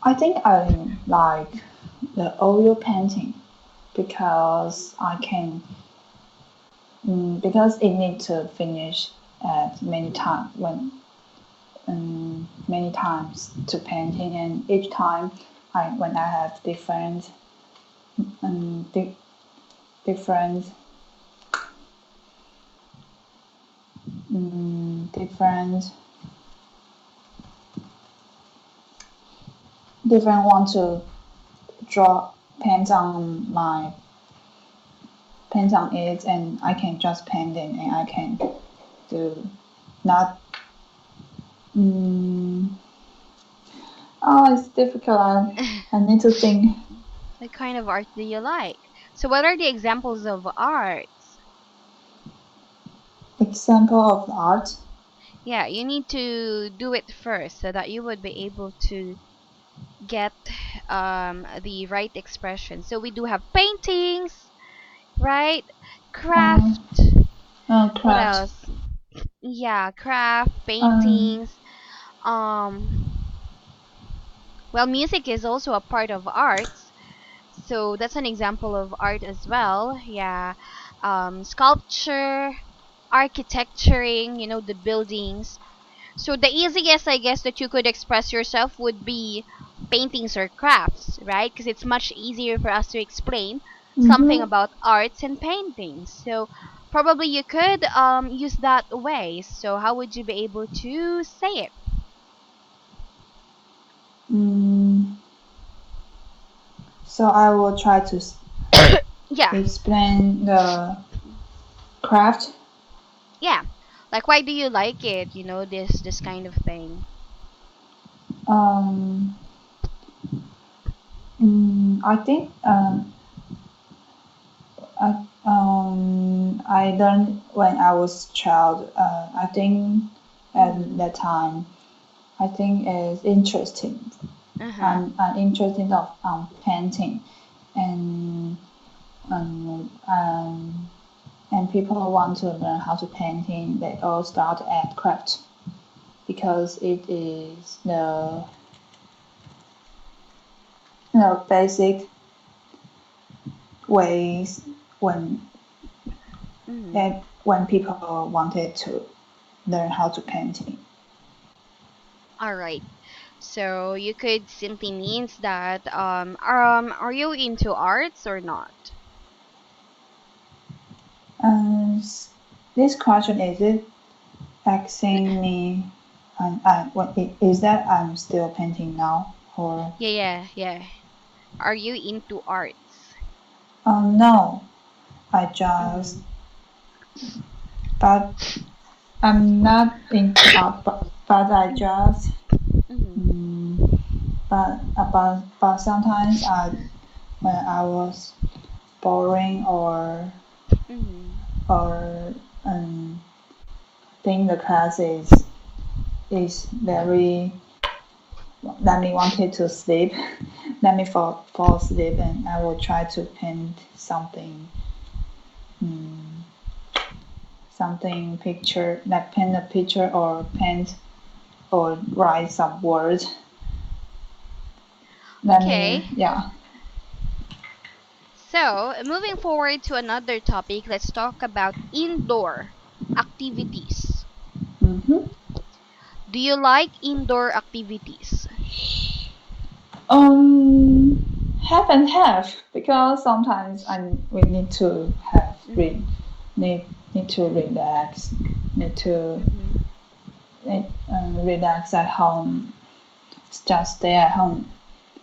I think I like the oil painting because I can because it needs to finish at many times to painting, and each time when I have um, di- different different want to draw paint on it, and I can just paint it, and I can do not. Mm, oh, it's difficult. I need to think. What kind of art do you like? So what are the examples of arts? example of art. Yeah, you need to do it first so that you would be able to get the right expression. So we do have paintings, right? Craft. What Craft. else? Yeah, craft, Um, paintings. Um, well, music is also a part of arts. So that's an example of art as well. Yeah. Sculpture, architecturing, the buildings. So the easiest, I guess, that you could express yourself would be paintings or crafts, right? Because it's much easier for us to explain something mhm. about arts and paintings. So probably you could use that way. So how would you be able to say it? So I will try to Yeah, explain the craft. yeah. Like why do you like it? This kind of thing. Um, I think I learned when I was child. I think at Mhm. that time, I think is interesting. Uh huh. I'm interested of painting, and um, um, and people want to learn how to painting. They all start at craft because it is the basic ways Mhm. when people wanted to learn how to painting. All right. So you could simply means that are you into arts or not? And this question is it asking me, and what is that I'm still painting now or Yeah, yeah, yeah. Are you into arts? no? I just Mhm. but I'm not into art, but I just Mhm. mm, but sometimes when I was boring Mhm. or think the class is very let me wanted to sleep let me fall asleep and I will try to paint something mm, something picture like paint a picture or paint or write some words let Okay. me yeah. So, moving forward to another topic, let's talk about indoor activities. Mm-hmm. Do you like indoor activities? Half and half because sometimes we need to have Mhm. need need to relax need to Mhm. relax at home just stay at home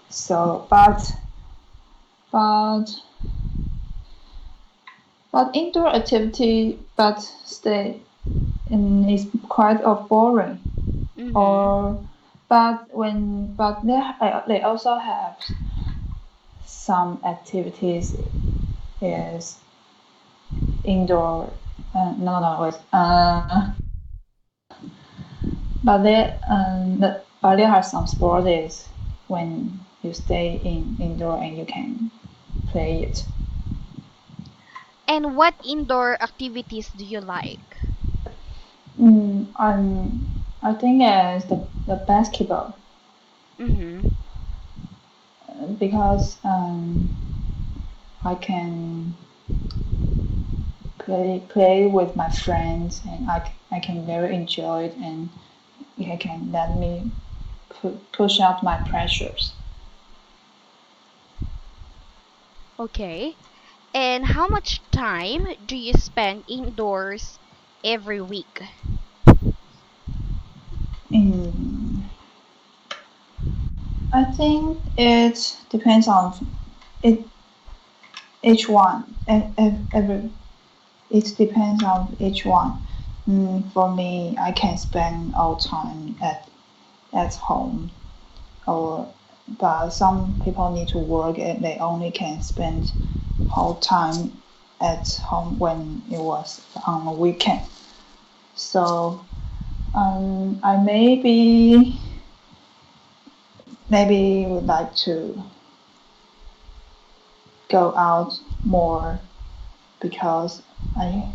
so but but indoor activity but stay in is quite of boring Mhm. or but they also have some activities is indoor. No, wait. But there are some sports is when you stay in indoor and you can play it. And what indoor activities do you like? I think it's the basketball Mhm. because I can play with my friends and I can very enjoy it and it can let me push out my pressures. Okay. And how much time do you spend indoors every week? Mm, I think it depends on it each one and every it depends on each one. For me, I can spend all time at home, or but some people need to work and they only can spend whole time at home when it was on a weekend. So I maybe would like to go out more because I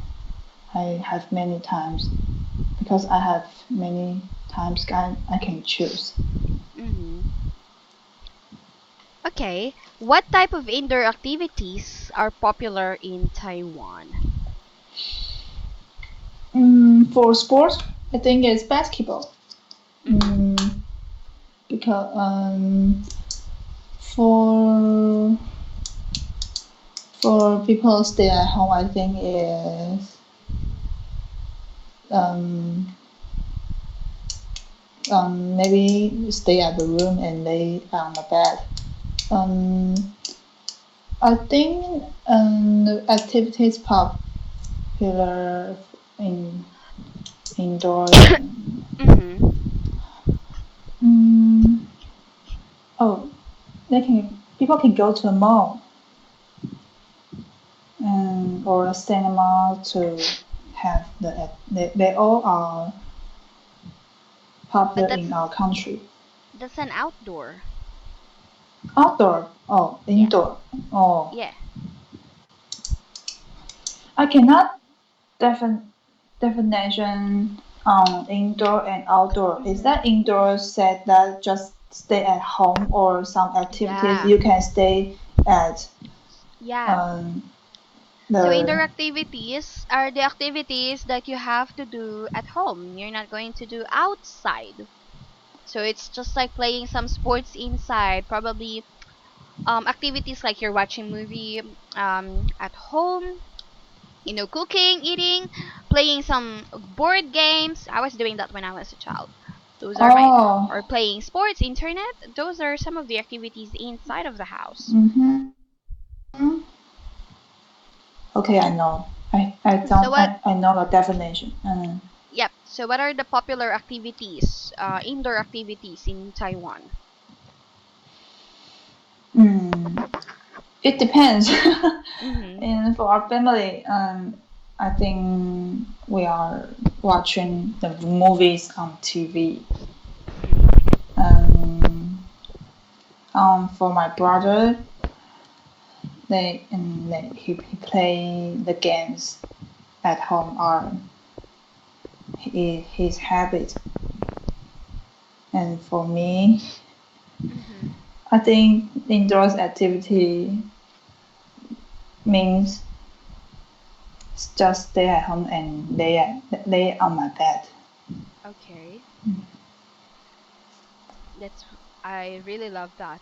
have many times I can choose. Mm-hmm. Okay. What type of indoor activities are popular in Taiwan? For sports, I think it's basketball. Mm-hmm. Because for people stay at home, I think is maybe stay at the room and lay on the bed. I think the activities popular in indoors. Mm-hmm. Oh, people can go to a mall or a cinema to have they all are But popular in our country. that's an outdoor. Outdoor, oh, Yeah. indoor, oh. Yeah. I cannot definition on indoor and outdoor. Is that indoor said that just stay at home or some activities Yeah. you can stay at Yeah. So indoor activities are the activities that you have to do at home. You're not going to do outside. So it's just like playing some sports inside, probably activities like you're watching movie at home, cooking, eating, playing some board games. I was doing that when I was a child. Those are my oh. or playing sports, internet. Those are some of the activities inside of the house. Mm-hmm. Okay, I know. So what? I know the definition. Yep. So what are the popular activities, indoor activities in Taiwan? It depends. Mm-hmm. And for our family, I think we are watching the movies on TV. For my brother, he play the games at home are his habit. And for me, Mm-hmm. I think indoors activity means just stay at home and lay on my bed. Okay. I really love that.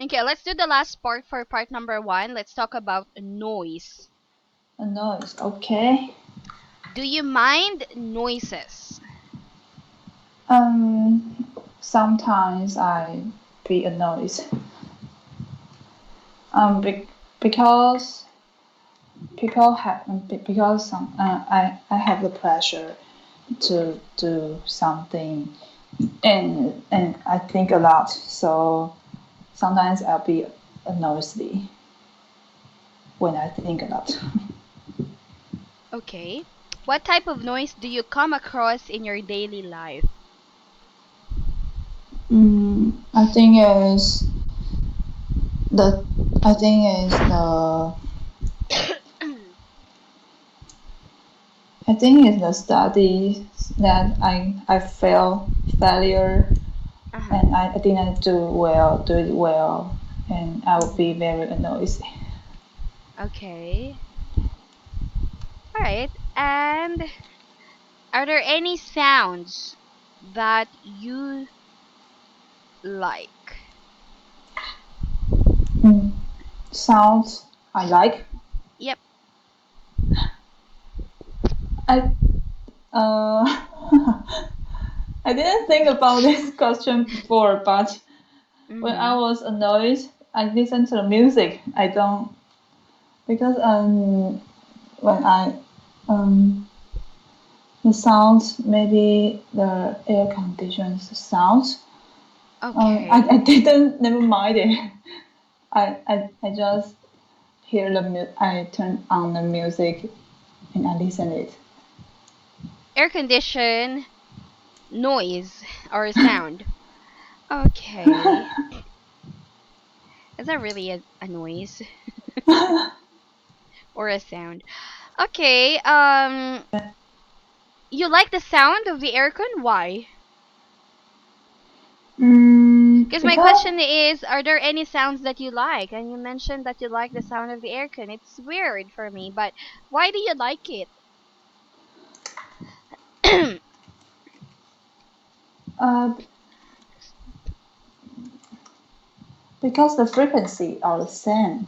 Okay, let's do the last part for part number 1. Let's talk about noise. A noise, okay. Do you mind noises? Sometimes I be a noise. Because I have the pleasure to do something and I think a lot, so sometimes I'll be noisy when I think a lot. Okay. What type of noise do you come across in your daily life? I think is the I think is the I think it's the studies that I failed failure Uh-huh. and I didn't do it well, and I would be very noisy. Okay. All right. And are there any sounds that you like? Sounds I like. Yep. I I didn't think about this question before, but when I Mm-hmm. was annoyed, I listened to the music. I don't because when I the sounds maybe the air conditions sounds. Okay. I didn't never mind it. I just hear I turn on the music and I listen it. Air condition noise or sound. Okay. Is that really a noise or a sound? Okay. You like the sound of the aircon? Why? Because my Because question is, are there any sounds that you like? And you mentioned that you like the sound of the aircon. It's weird for me, but why do you like it? uh, because the frequency are the same.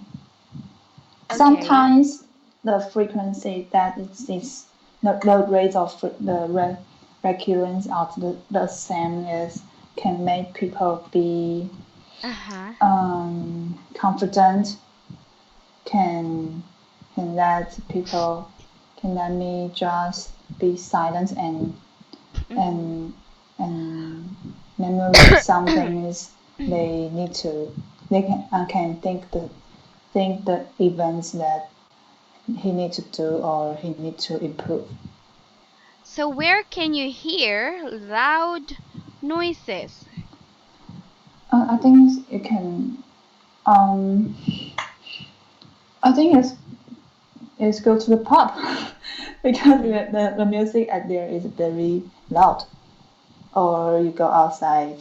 Okay. Sometimes the frequency that is the rate of recurrence of the same is can make people be Uh-huh. confident, can let people can let me just be silent and Mhm. and memorize some things they need to they can think the events that he need to do or he need to improve. So where can you hear loud noises? I think you can. Um, I think it's go to the pub because the music at there is very loud. Or you go outside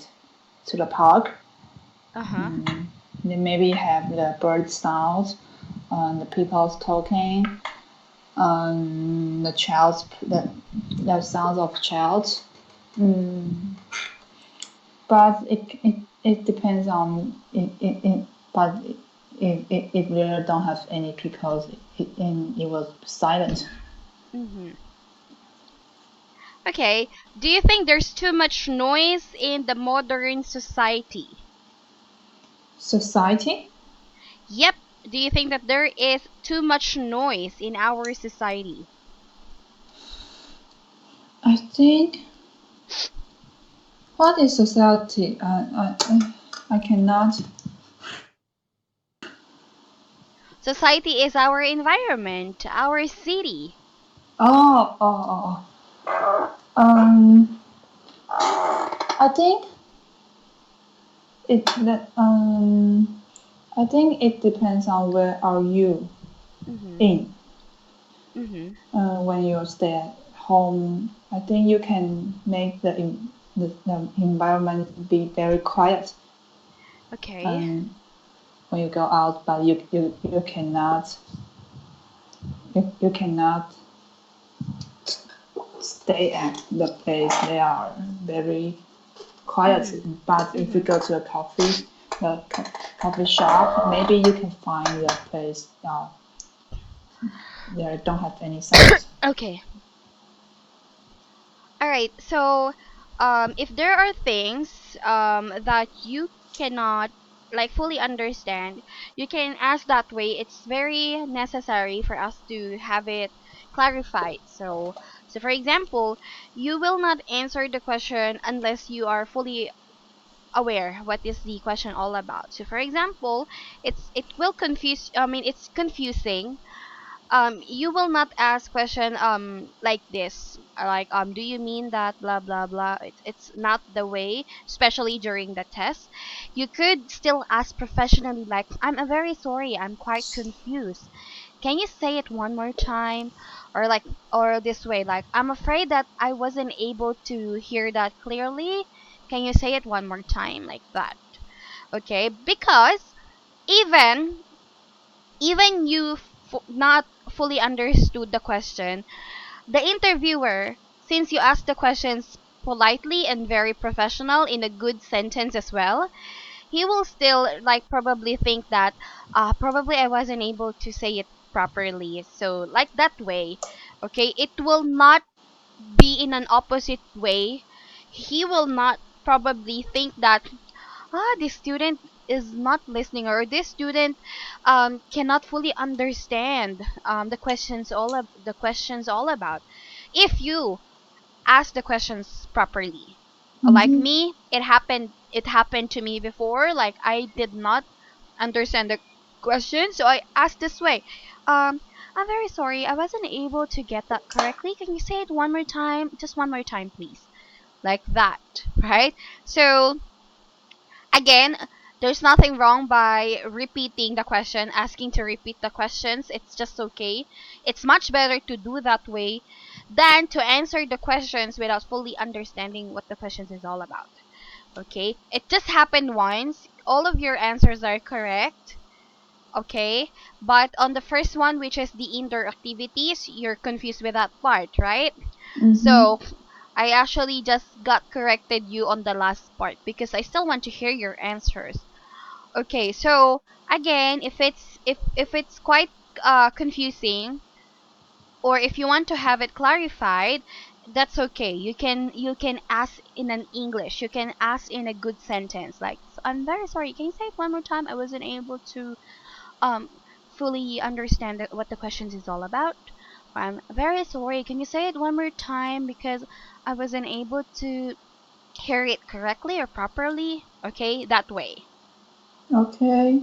to the park. Uh-huh. Then maybe have the bird sounds, the people talking, the sounds of child. But it depends on but it really don't have any people. It was silent. Mhm. Okay. Do you think there's too much noise in the modern society? Society. Yep. Do you think that there is too much noise in our society? I think what is society? I cannot. Society is our environment, our city. Oh. I think it that I think it depends on where are you Mhm. in. Mhm. When you stay at home, I think you can make the environment be very quiet. Okay. When you go out, but you cannot you cannot stay at the place they are very quiet. Mhm. But if you Mhm. go to a coffee shop, maybe you can find a place there don't have any sound. Okay. All right. So, if there are things that you cannot like fully understand, you can ask that way. It's very necessary for us to have it clarified. So for example, you will not answer the question unless you are fully aware what is the question all about. So for example, it will confuse. I mean, it's confusing. You will not ask question like this, like do you mean that blah blah blah. It's not the way, especially during the test. You could still ask professionally, like, I'm very sorry, I'm quite confused, can you say it one more time? Or like, or this way, like, I'm afraid that I wasn't able to hear that clearly, can you say it one more time, like that. Okay, because even you not fully understood the question, the interviewer, since you asked the questions politely and very professional in a good sentence as well, he will still like probably think that probably I wasn't able to say it properly. So like that way, okay, it will not be in an opposite way. He will not probably think that this student is not listening, or this student cannot fully understand the questions all about. If you ask the questions properly, like Mm-hmm. me, it happened to me before, like I did not understand the question, so I asked this way, um I'm very sorry, I wasn't able to get that correctly. Can you say it one more time? Just one more time, please. Like that, right? So, again, there's nothing wrong by repeating the question, asking to repeat the questions. It's just okay. It's much better to do that way than to answer the questions without fully understanding what the questions is all about. Okay? It just happened once. All of your answers are correct. Okay? But on the first one, which is the indoor activities, you're confused with that part, right? Mhm. So, I actually just got corrected you on the last part because I still want to hear your answers. Okay, so again, if it's quite confusing, or if you want to have it clarified, that's okay. You can ask in an English. You can ask in a good sentence. Like, I'm very sorry. Can you say it one more time? I wasn't able to um fully understand what the questions is all about. I'm very sorry. Can you say it one more time because I wasn't able to hear it correctly or properly? Okay, that way. Okay.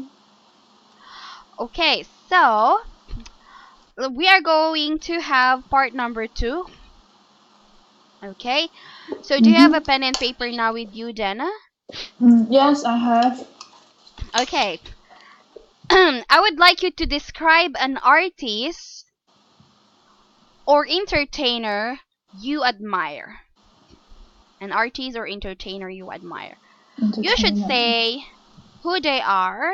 Okay, so we are going to have part number 2. Okay, so do you have a pen and paper now with you, Jenna? Yes, I have. Okay. I would like you to describe an artist or entertainer you admire. An artist or entertainer you admire. You should Entertainer. say who they are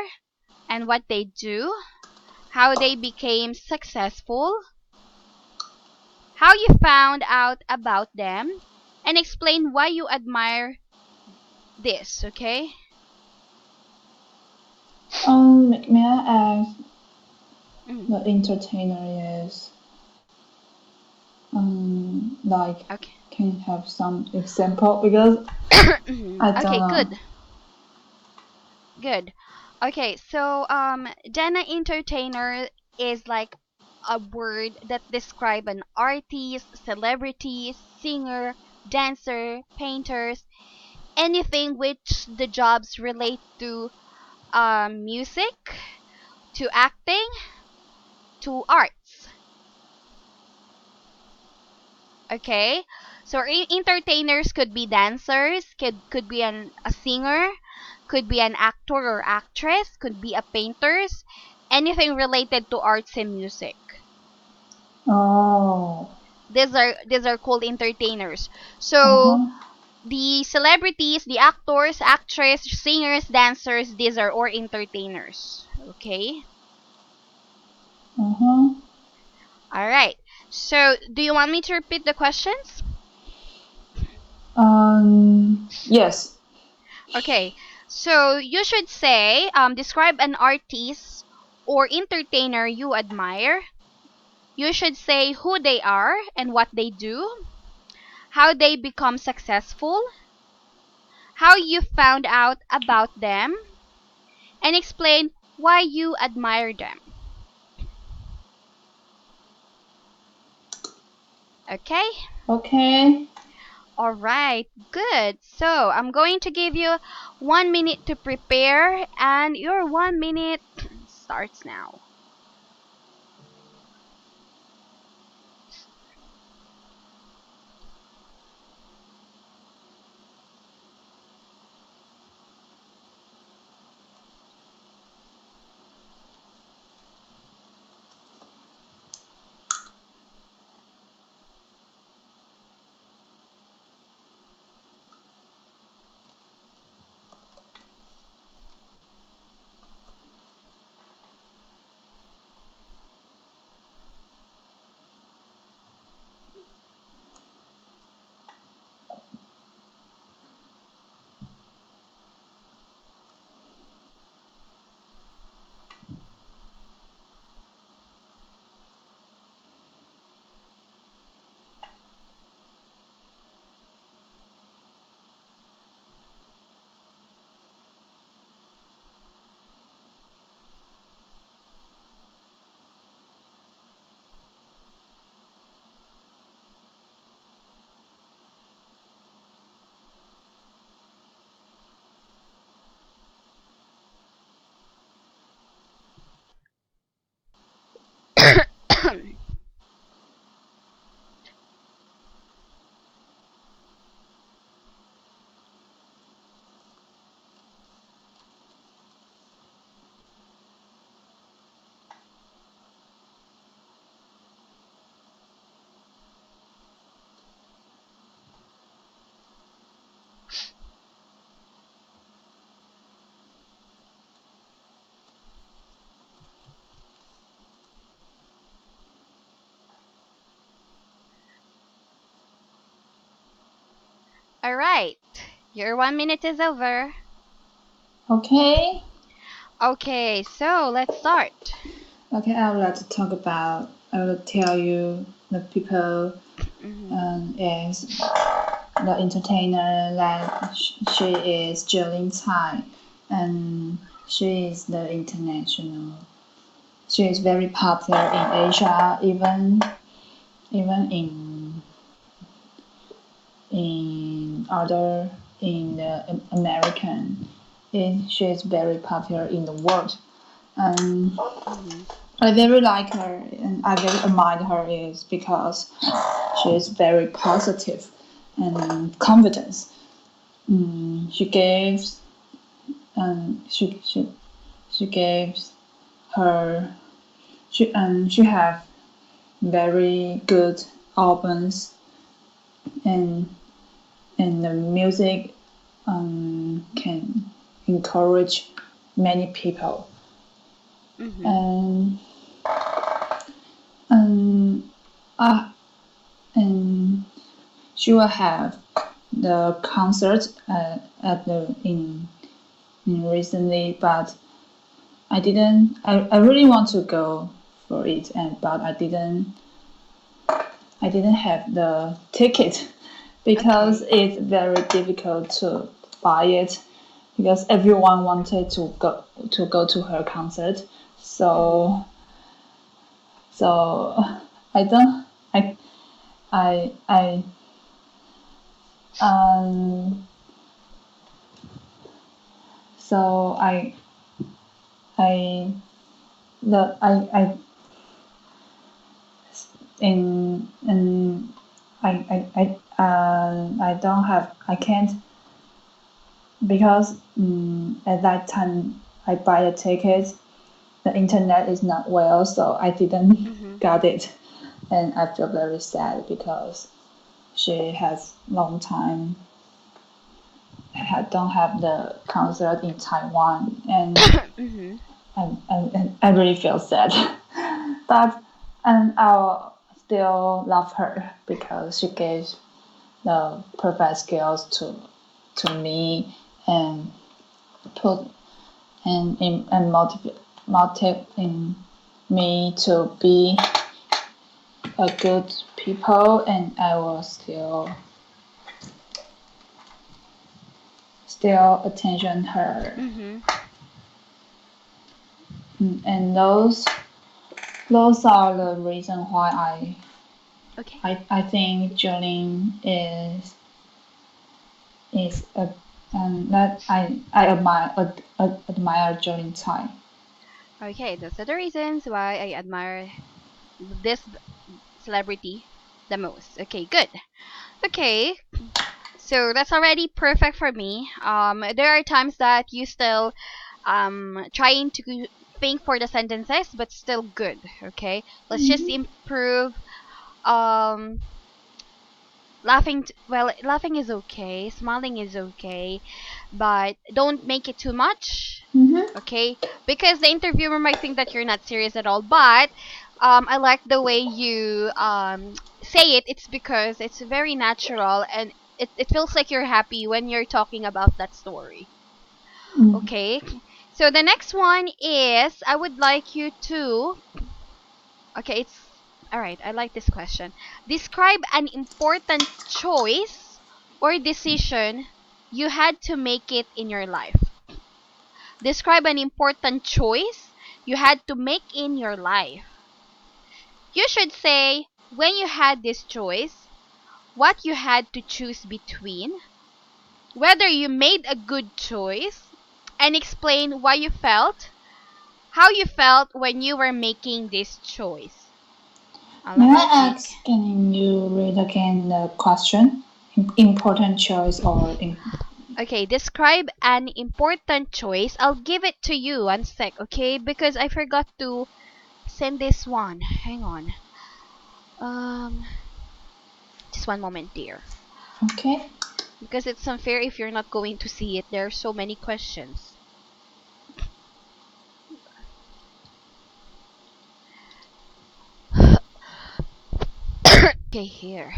and what they do, how they became successful, how you found out about them, and explain why you admire this, okay? May I ask Mm, the entertainer is like okay. can you have some example because I don't Okay, know. good. Good. Okay, so Jenna entertainer is like a word that describe an artist, celebrity, singer, dancer, painters, anything which the jobs relate to music, to acting, to arts. Okay, so entertainers could be dancers, could be a singer, could be an actor or actress, could be a painters, anything related to arts and music. Oh. These are called entertainers. So Uh-huh. the celebrities, the actors, actress, singers, dancers, these are all entertainers. Okay. Uh-huh. All right. So do you want me to repeat the questions? Yes. Okay, so you should say, describe an artist or entertainer you admire. You should say who they are and what they do, how they become successful, how you found out about them, and explain why you admire them. Okay? Okay. All right, good. So I'm going to give you 1 minute to prepare, and your 1 minute starts now. All right. Your 1 minute is over. Okay. Okay, so let's start. Okay, I would like to talk about. I will tell you the people is the entertainer that she is Jolin Tsai, and she is the international. She is very popular in Asia, even in other in the American. She is very popular in the world, and I very like her and I very admire her is because she is very positive and confident. She gives she gives her she have very good albums and the music can encourage many people and and she will have the concert at the in recently, but I really want to go for it, but I didn't have the ticket because it's very difficult to buy it because everyone wanted to go to her concert. So I don't I so I the I in I don't have I can't because at that time I buy a ticket the internet is not well so I didn't got it and I feel very sad because she has long time don't have the concert in Taiwan and I really feel sad but and I'll still love her because she gave the perfect skills to me and put and motivating me to be a good people and I will still attention her and those are the reason why I think Jolin is a that I admire Jolin Tsai. Okay, those are the reasons why I admire this celebrity the most. Okay, good. Okay, so that's already perfect for me. There are times that you still trying to think for the sentences, but still good. Okay, let's just improve. Laughing is okay, smiling is okay, but don't make it too much. Okay, because the interviewer might think that you're not serious at all. But I like the way you say it. It's because it's very natural and it feels like you're happy when you're talking about that story. Okay, so the next one is I would like you to. Okay, it's alright. I like this question. Describe an important choice or decision you had to make it in your life. Describe an important choice you had to make in your life. You should say when you had this choice, what you had to choose between, whether you made a good choice, and explain how you felt when you were making this choice. May I ask, can you read again the question? Important choice or Okay, describe an important choice. I'll give it to you one sec, okay? Because I forgot to send this one. Hang on. Just one moment, dear. Okay. Because it's unfair if you're not going to see it. There are so many questions. Okay, here.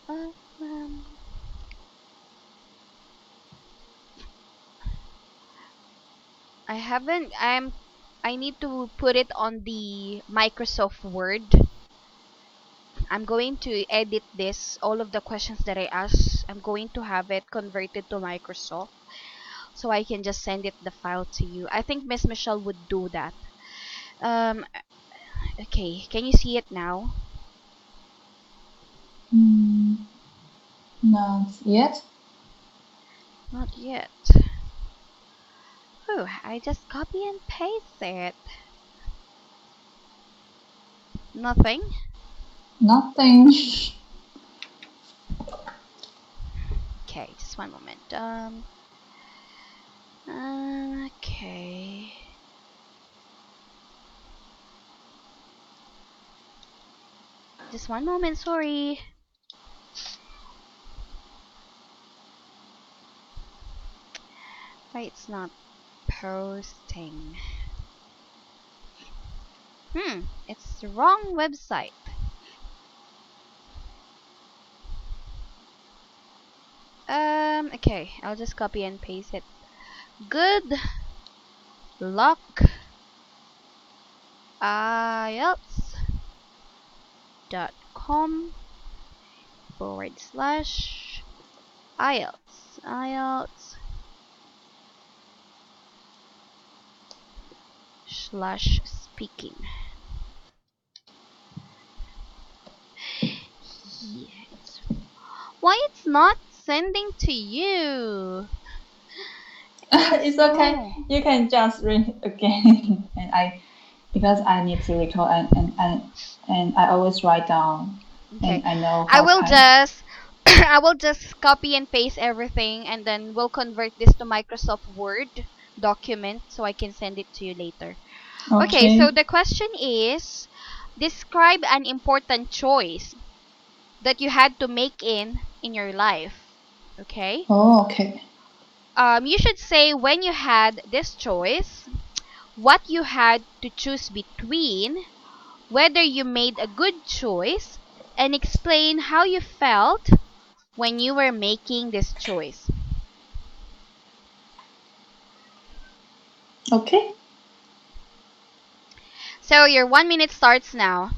Um, I haven't. I need to put it on the Microsoft Word. I'm going to edit this. All of the questions that I asked, I'm going to have it converted to Microsoft, so I can just send it the file to you. I think Miss Michelle would do that. Um. Okay. Can you see it now? Not yet. Not yet. Oh, I just copy and paste it. Nothing. Nothing. Okay, just one moment. Okay. Just one moment, sorry. Why it's not posting? It's the wrong website. Okay, I'll just copy and paste it. Good luck, IELTS.com/IELTS/speaking. Yes. Why it's not sending to you? It's okay. Oh. You can just read again, because I need to recall and I always write down. Okay. And I know I how will time. just I will just copy and paste everything, and then we'll convert this to Microsoft Word document so I can send it to you later. Okay, so the question is, describe an important choice that you had to make in your life. Okay? Oh, okay. You should say when you had this choice, what you had to choose between, whether you made a good choice, and explain how you felt when you were making this choice. Okay. So your 1 minute starts now.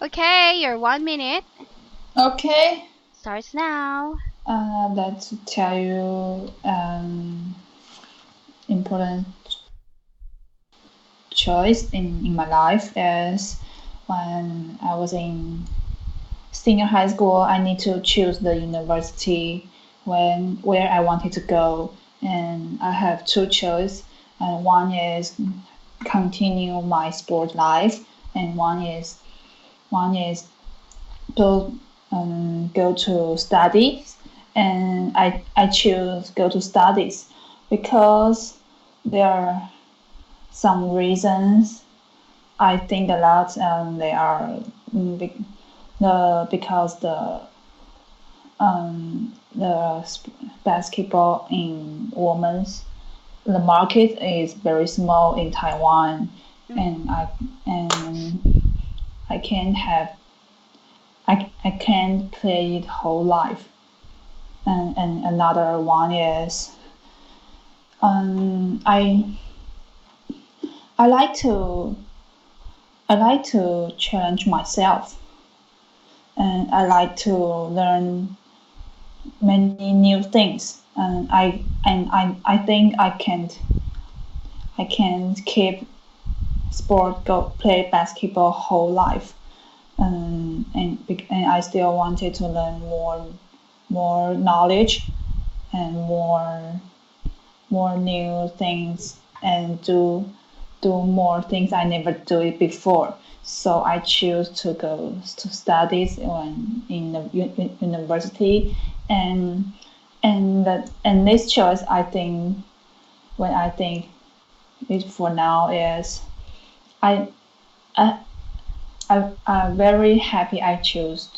Okay, your 1 minute Okay. starts now. Let's tell you important choice in my life is when I was in senior high school, I need to choose the university where I wanted to go, and I have two choices. One is continue my sport life, and one is go to studies, and I choose go to studies because there are some reasons. I think a lot, and they are because basketball in women's the market is very small in Taiwan, and I can't have I can't play it whole life. And another one is I I like to I like to challenge myself, and I like to learn many new things. And I think I can't keep play basketball whole life. And I still wanted to learn more knowledge and more new things, and do more things I never do it before. So I choose to go to studies in the university, and and this choice I think it for now is I I I'm very happy I chose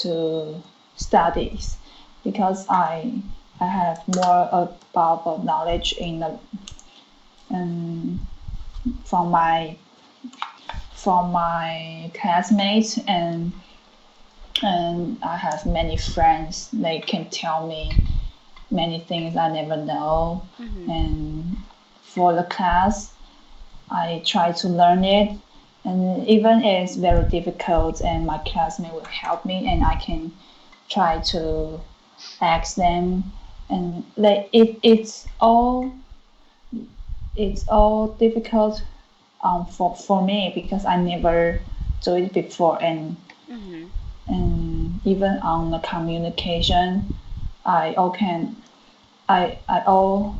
to studies because I have more about knowledge in the um, from my classmates, and I have many friends. They can tell me many things I never know, and for the class, I try to learn it, and even it's very difficult, and my classmate will help me, and I can try to ask them, and it's all difficult for me because I never do it before, and even on the communication, I all can I all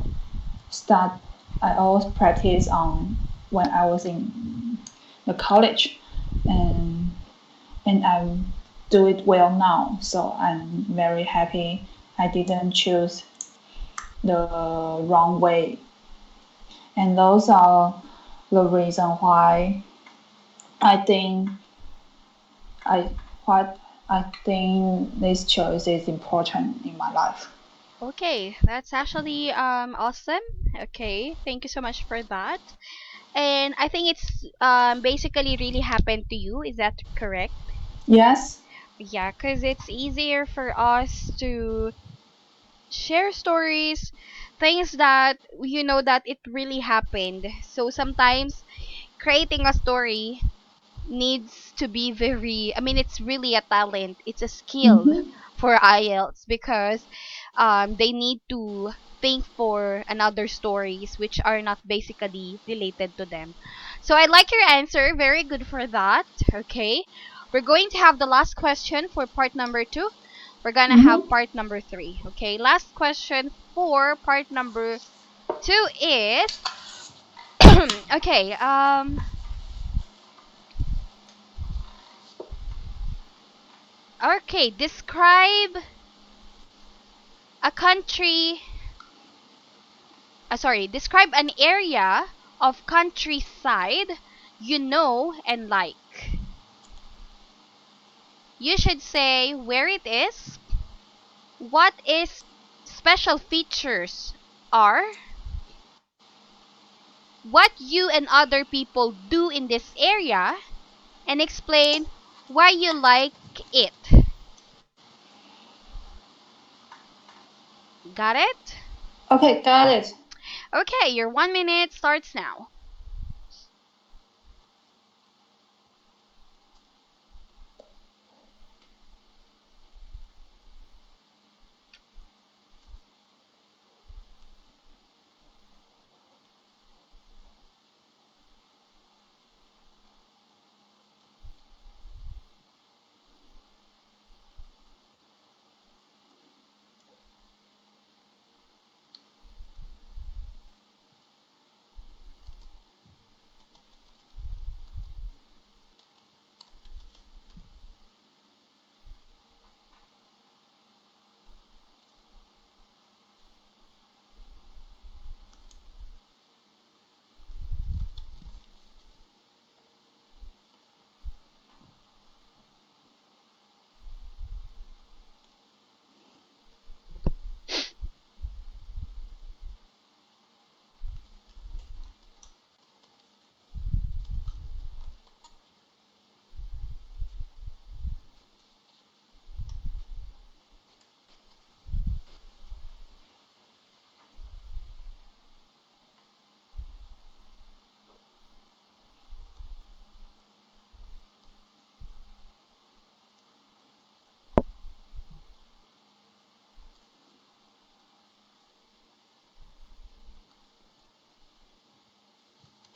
start I always practice on when I was in the college, and I do it well now. So I'm very happy I didn't choose the wrong way, and those are the reason why I think I what I think this choice is important in my life. Okay, that's actually awesome. Okay, thank you so much for that. And I think it's basically really happened to you. Is that correct? Yes. Yeah, because it's easier for us to share stories, things that you know that it really happened. So sometimes creating a story needs to be very, I mean, it's really a talent, it's a skill Mm-hmm. for IELTS because they need to think for another stories which are not basically related to them. So I like your answer, very good for that. Okay, we're going to have the last question for part number 2. We're gonna have Mm-hmm. part number 3. Okay, last question for part number 2 is okay, okay, describe a country, describe an area of countryside you know and like. You should say where it is, what its special features are, what you and other people do in this area, and explain why you like it. Got it? Okay, got it. Okay, your 1 minute starts now.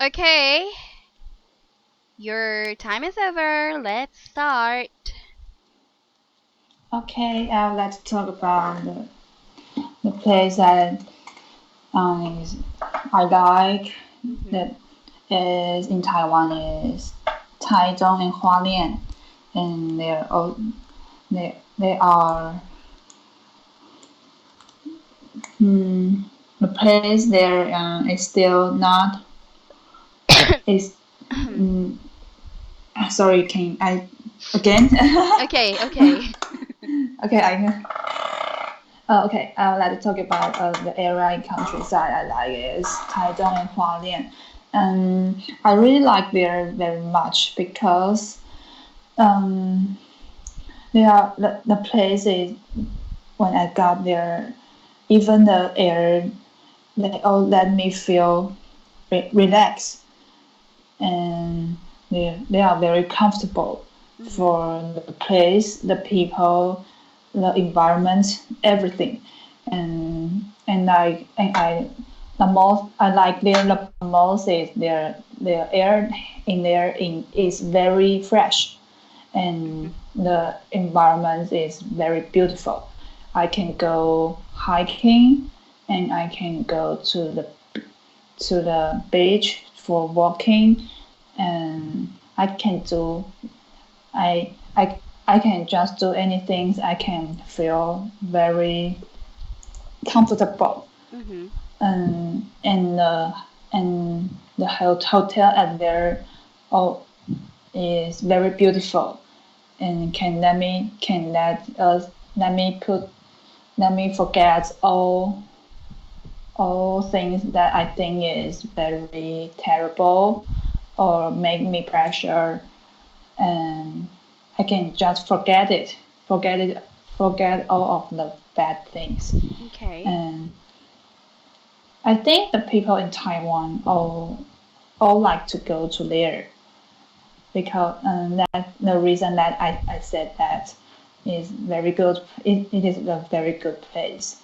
Okay. Your time is over. Let's start. Okay, let's talk about the place that is, I like that is in Taiwan is Taichung and Hualien, and they are the place there is still not is sorry, can I again? Okay. Okay, okay, I would like to talk about the area in countryside I like is Taichung and Hualien. I really like there very much because they are the places when I got there, even the air, they all let me feel relaxed, and they are very comfortable for the place, the people, the environment, everything, and I the most I like there the most is their air in there is very fresh, and the environment is very beautiful. I can go hiking, and I can go to the beach for walking, and I I I can just do anything. I can feel very comfortable, Mm-hmm. and the hotel at there oh, is very beautiful, and let me forget all things that I think is very terrible or make me pressure, and I can just forget all of the bad things. Okay. And I think the people in Taiwan all like to go to there because that the reason that I said that is very good. It is a very good place,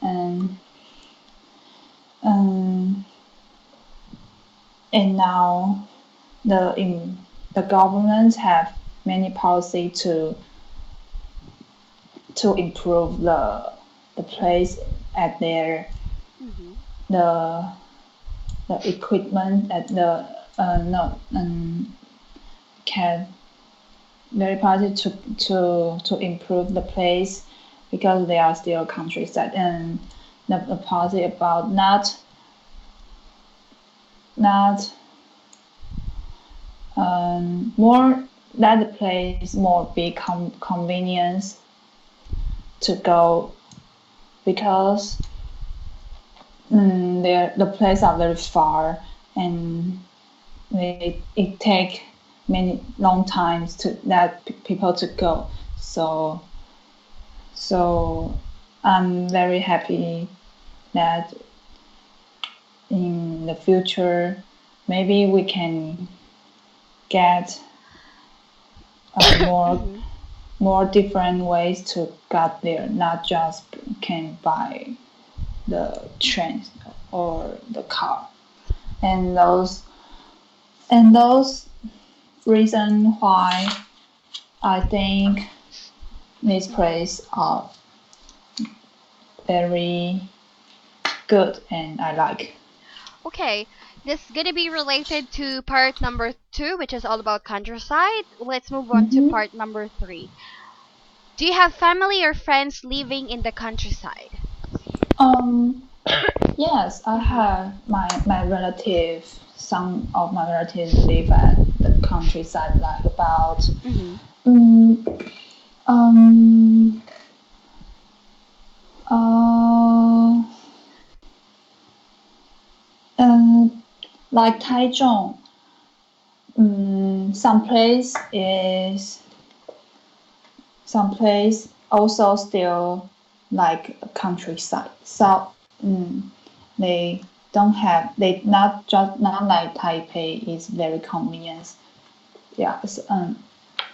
and um, and now the government have many policy to improve the place at their Mm-hmm. the the equipment at the no can very positive to improve the place because they are still countryside, and the policy about not more that the place more big convenience to go because the place are very far, and it take many long times to that people to go. So I'm very happy that in the future maybe we can get more different ways to get there, not just can buy the train or the car, and those reason why I think this place are very good and I like. Okay. This is gonna be related to part number 2, which is all about countryside. Let's move on to part number 3. Do you have family or friends living in the countryside? Yes, I have my relative. Some of my relatives live at the countryside, like about Mm-hmm. um, um uh, like Taichung. Some place also still like a countryside. So they don't have they not just not like Taipei is very convenient. Yes, and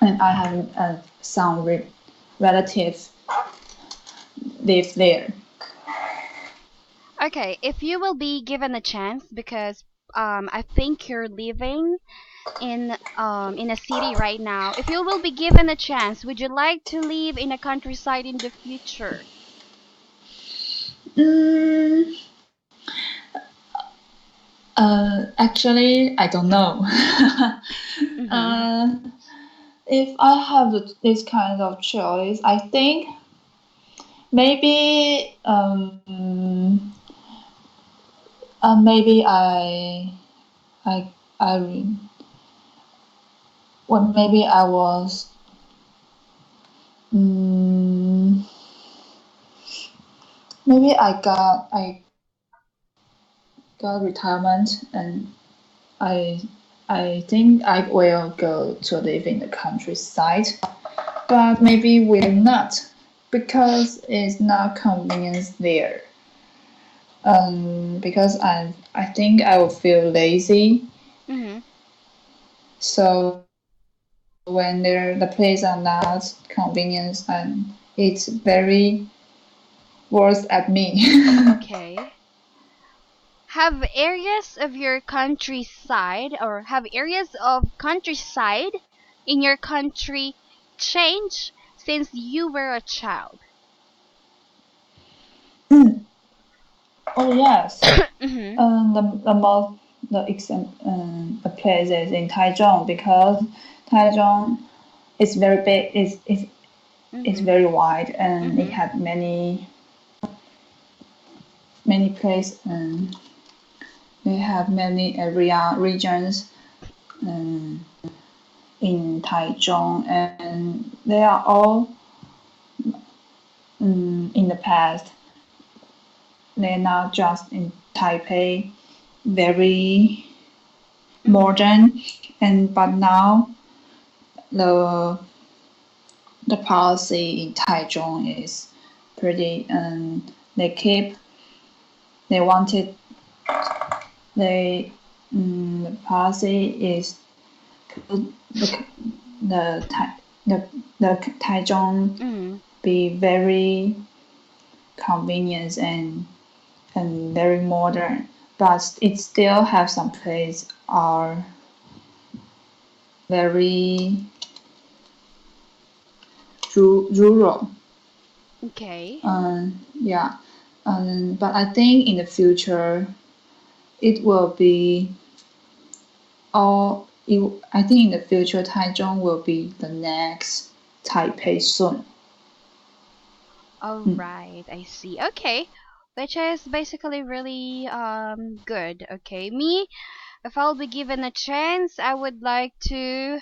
I have some relatives live there. Okay, if you will be given a chance, because I think you're living in a city right now. If you will be given a chance, would you like to live in a countryside in the future? Mm, actually, I don't know. Mm-hmm. If I have this kind of choice, I think maybe maybe I I well, maybe I was maybe I got retirement, and I I think I will go to live in the countryside, but maybe will not, because it's not convenient there. Because I think I will feel lazy. Mm-hmm. So when the place are not convenient, and it's very worse at me. Okay. Have areas of your countryside or have areas of countryside in your country changed since you were a child? Oh yes. Mm-hmm. The most the places in Taichung, because Taichung is very big. It's Mm-hmm. very wide, and it Mm-hmm. had many places, and they have many area regions um, in Taichung, and they are all in the past. They're not just in Taipei, very Mm-hmm. modern, and but now the the policy in Taichung is pretty, they keep they wanted they the policy is the the the, the Taichung Mm-hmm. be very convenient, and very modern, but it still have some places are very rural. Okay. Yeah, but I think in the future it will be all. I think in the future Taichung will be the next Taipei soon. All right, I see. Okay. Which is basically really good. Okay. Me, if I'll be given a chance, I would like to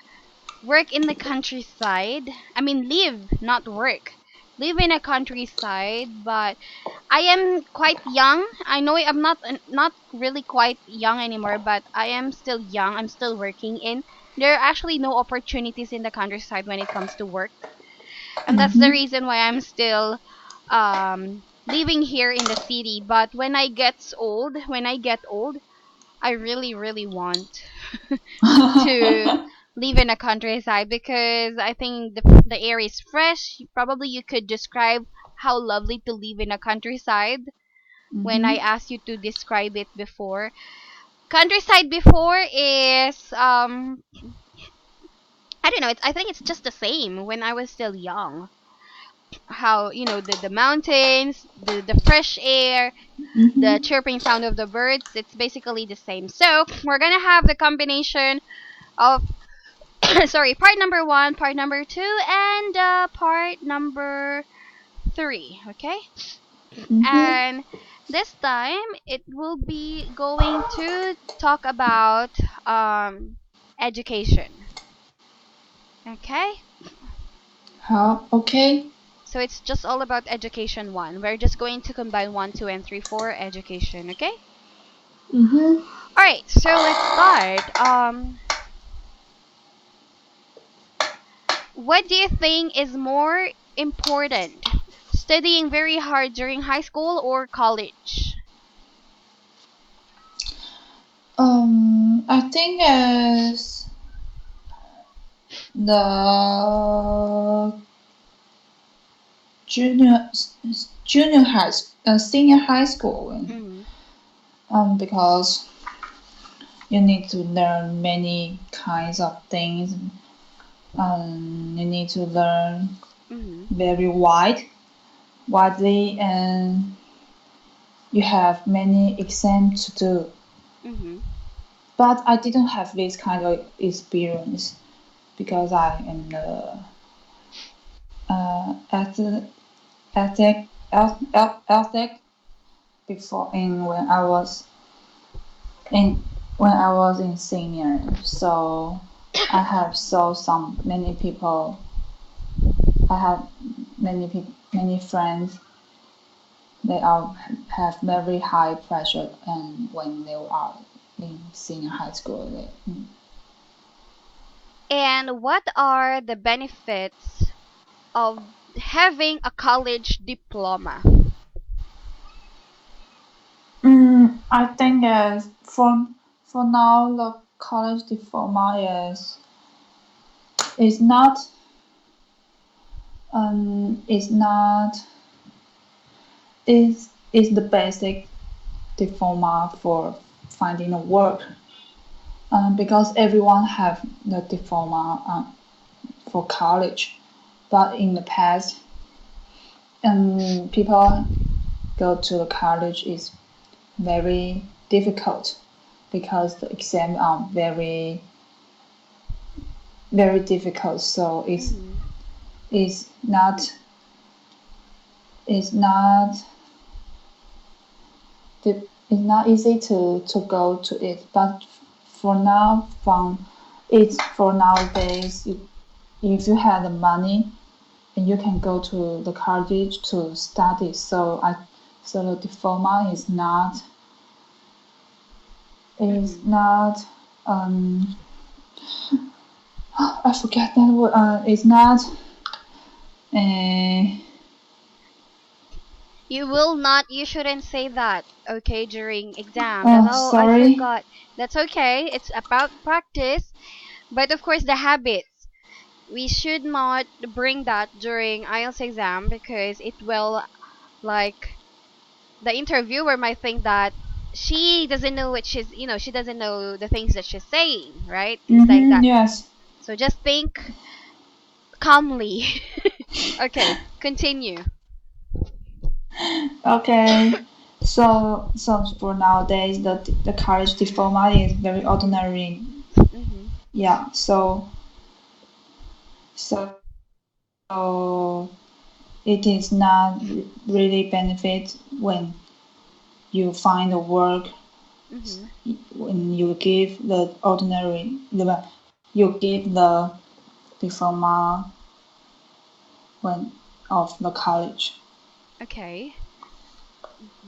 work in the countryside. I mean, live, not work. Live in a countryside, but I am quite young. I know I'm not really quite young anymore, but I am still young. I'm still working in. There are actually no opportunities in the countryside when it comes to work, and that's the Mm-hmm. reason why I'm still living here in the city. But when I get old, I really want to live in a countryside because I think the air is fresh. Probably you could describe how lovely to live in a countryside when I Mm-hmm. asked you to describe it before. Countryside before is I don't know, I think it's just the same when I was still young. How, the mountains, the fresh air, the Mm-hmm. chirping sound of the birds, it's basically the same. So, we're going to have the combination of sorry, part number 1, part number 2, and part number 3, okay? Mm-hmm. And this time it will be going to talk about education. Okay? How? Okay. So it's just all about education 1. We're just going to combine 1, 2, and 3 for education, okay? Mm-hmm. Alright, so let's start. What do you think is more important? Studying very hard during high school or college? I think as the junior senior high school, Mm-hmm. because you need to learn many kinds of things. You need to learn very widely, and you have many exams to do. But I didn't have this kind of experience because I am the ethic before when I was in senior. So I have many people. I have many friends. They have very high pressure, and when they are in senior high school. And what are the benefits of having a college diploma? I think for now the college diploma is not is the basic diploma for finding a work. Because everyone have the diploma for college, but in the past, people go to the college is very difficult because the exams are very very difficult. So it's not easy to go to it. But for nowadays, if you have the money, and you can go to the college to study. So the diploma is not I forget that word. It's not. You shouldn't say that, okay, during exam. Oh, sorry. I forgot. That's okay. It's about practice. But of course, the habits. We should not bring that during IELTS exam because it will, like, the interviewer might think that she doesn't know what she doesn't know the things that she's saying, right? Things like that. Yes. So just think calmly. Okay, continue. Okay. So for nowadays, the college diploma is very ordinary. Yeah. So it is not really benefit when you find a work. When you give the diploma of the college. Okay.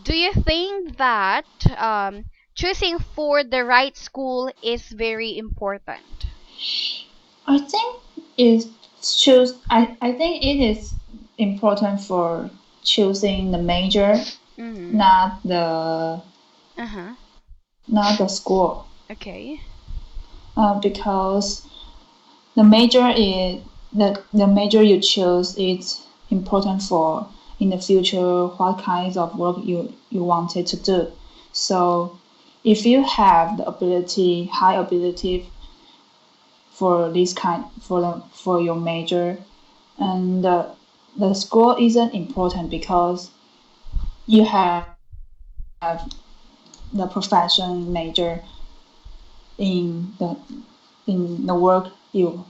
Do you think that choosing for the right school is very important? I think I think it is important for choosing the major, not the school. Okay. Because the major you choose is important for in the future what kinds of work you wanted to do. So if you have the high ability for this kind for your major, and the school isn't important because you have the profession major in the work you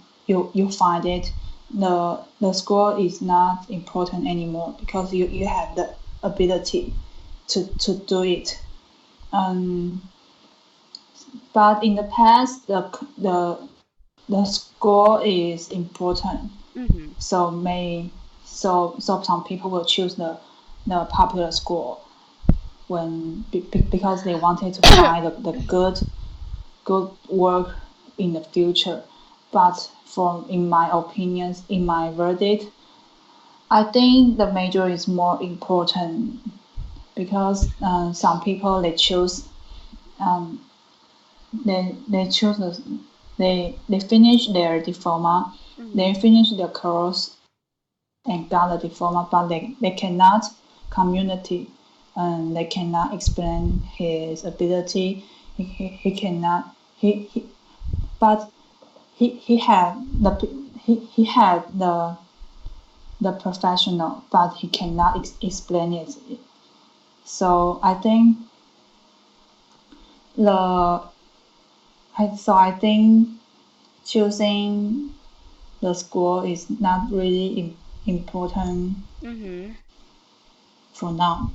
find it. The school is not important anymore because you have the ability to do it. But in the past, the school is important. So some people will choose the popular school because they wanted to find the good work in the future. But in my opinions, in my verdict, I think the major is more important because some people they choose they finish their diploma, they finish their course and got a diploma, but they cannot communicate and they cannot explain his ability. He cannot but he had the professional, but he cannot explain it. So I think I think choosing the school is not really important for now.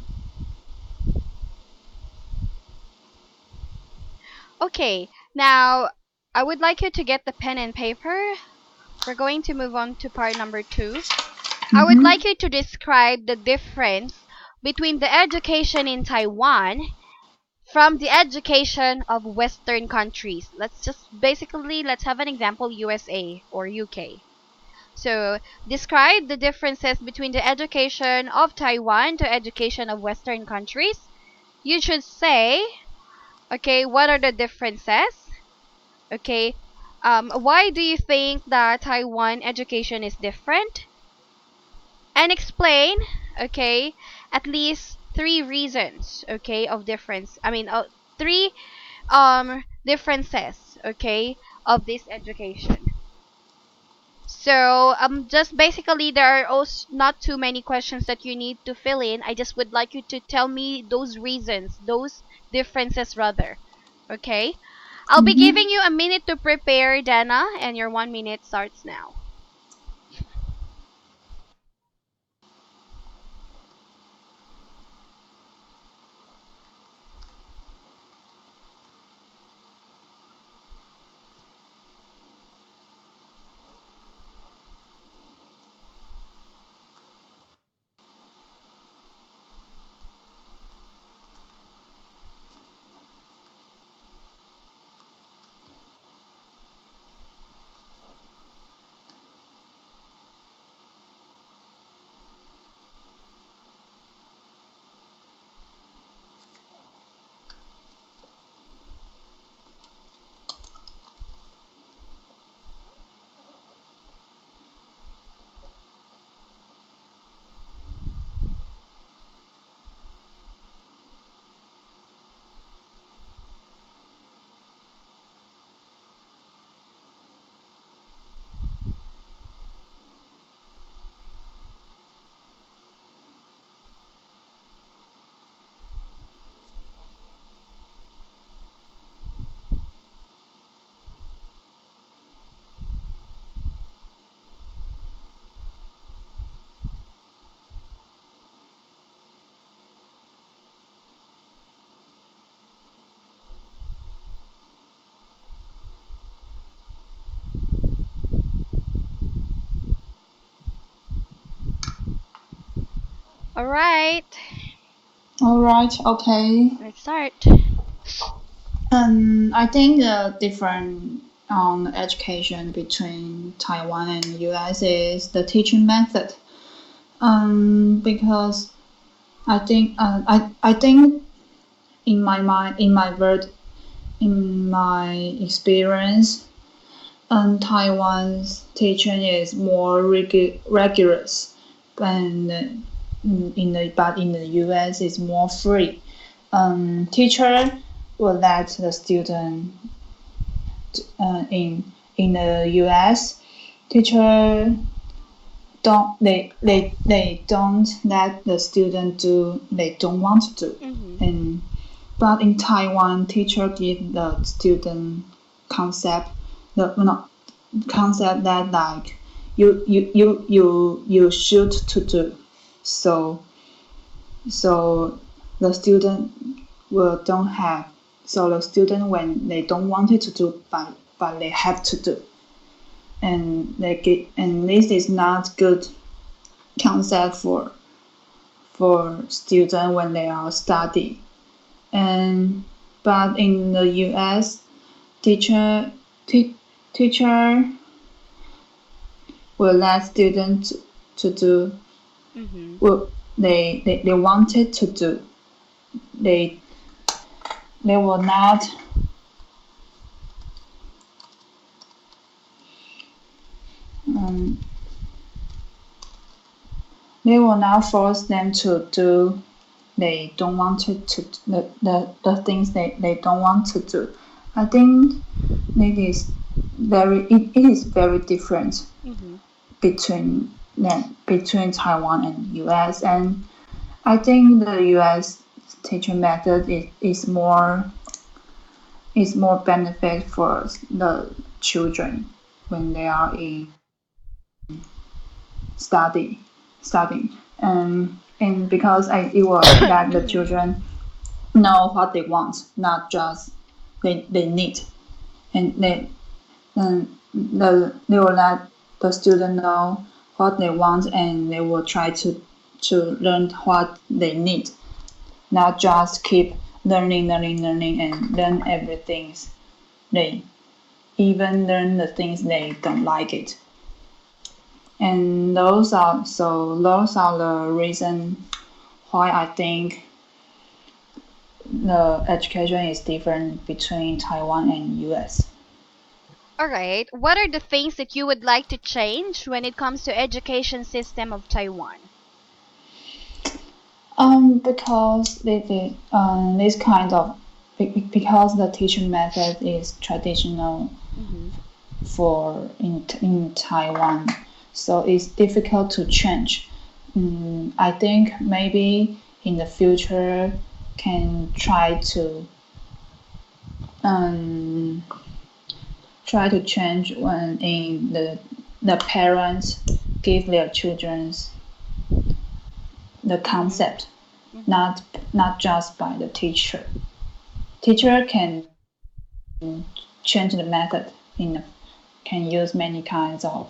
Okay, now I would like you to get the pen and paper. We're going to move on to part number 2. I would like you to describe the difference between the education in Taiwan from the education of Western countries. Let's have an example, USA or UK. So describe the differences between the education of Taiwan to education of Western countries. You should say, okay, what are the differences? Okay, why do you think that Taiwan education is different? And explain, okay, at least 3 reasons, okay, of difference. 3 differences, okay, of this education. So just basically there are also not too many questions that you need to fill in. I just would like you to tell me those reasons, those differences rather. Okay? I'll be giving you a minute to prepare, Dana, and your 1 minute starts now. All right. Okay. Let's start. I think the difference on education between Taiwan and US is the teaching method. Because I think in my mind, in my experience, Taiwan's teaching is more rigorous, and in the US is more free. Teacher will let the student in the US. Teacher don't let the student do they don't want to do. But in Taiwan, teacher give the student concept that like you should to do. So the student the student when they don't want it to do but they have to do. And this is not good concept for students when they are studying. But in the US, teacher will let students to do what they wanted to do. They will not force them to do they don't want to the things they don't want to do. I think it is very different Mm-hmm. between Taiwan and US, and I think the US teaching method is more benefit for the children when they are in studying, and because it was that the children know what they want, not just they need, and they will let the student know what they want, and they will try to learn what they need, not just keep learning and learn everything. They even learn the things they don't like it, and those are the reason why I think the education is different between Taiwan and US. All right. What are the things that you would like to change when it comes to education system of Taiwan? Because this kind of because the teaching method is traditional Mm-hmm. for in Taiwan, so it's difficult to change. I think maybe in the future can um, try to change when in the parents give their children the concept, Mm-hmm. not just by the teacher. Teacher can change the method can use many kinds of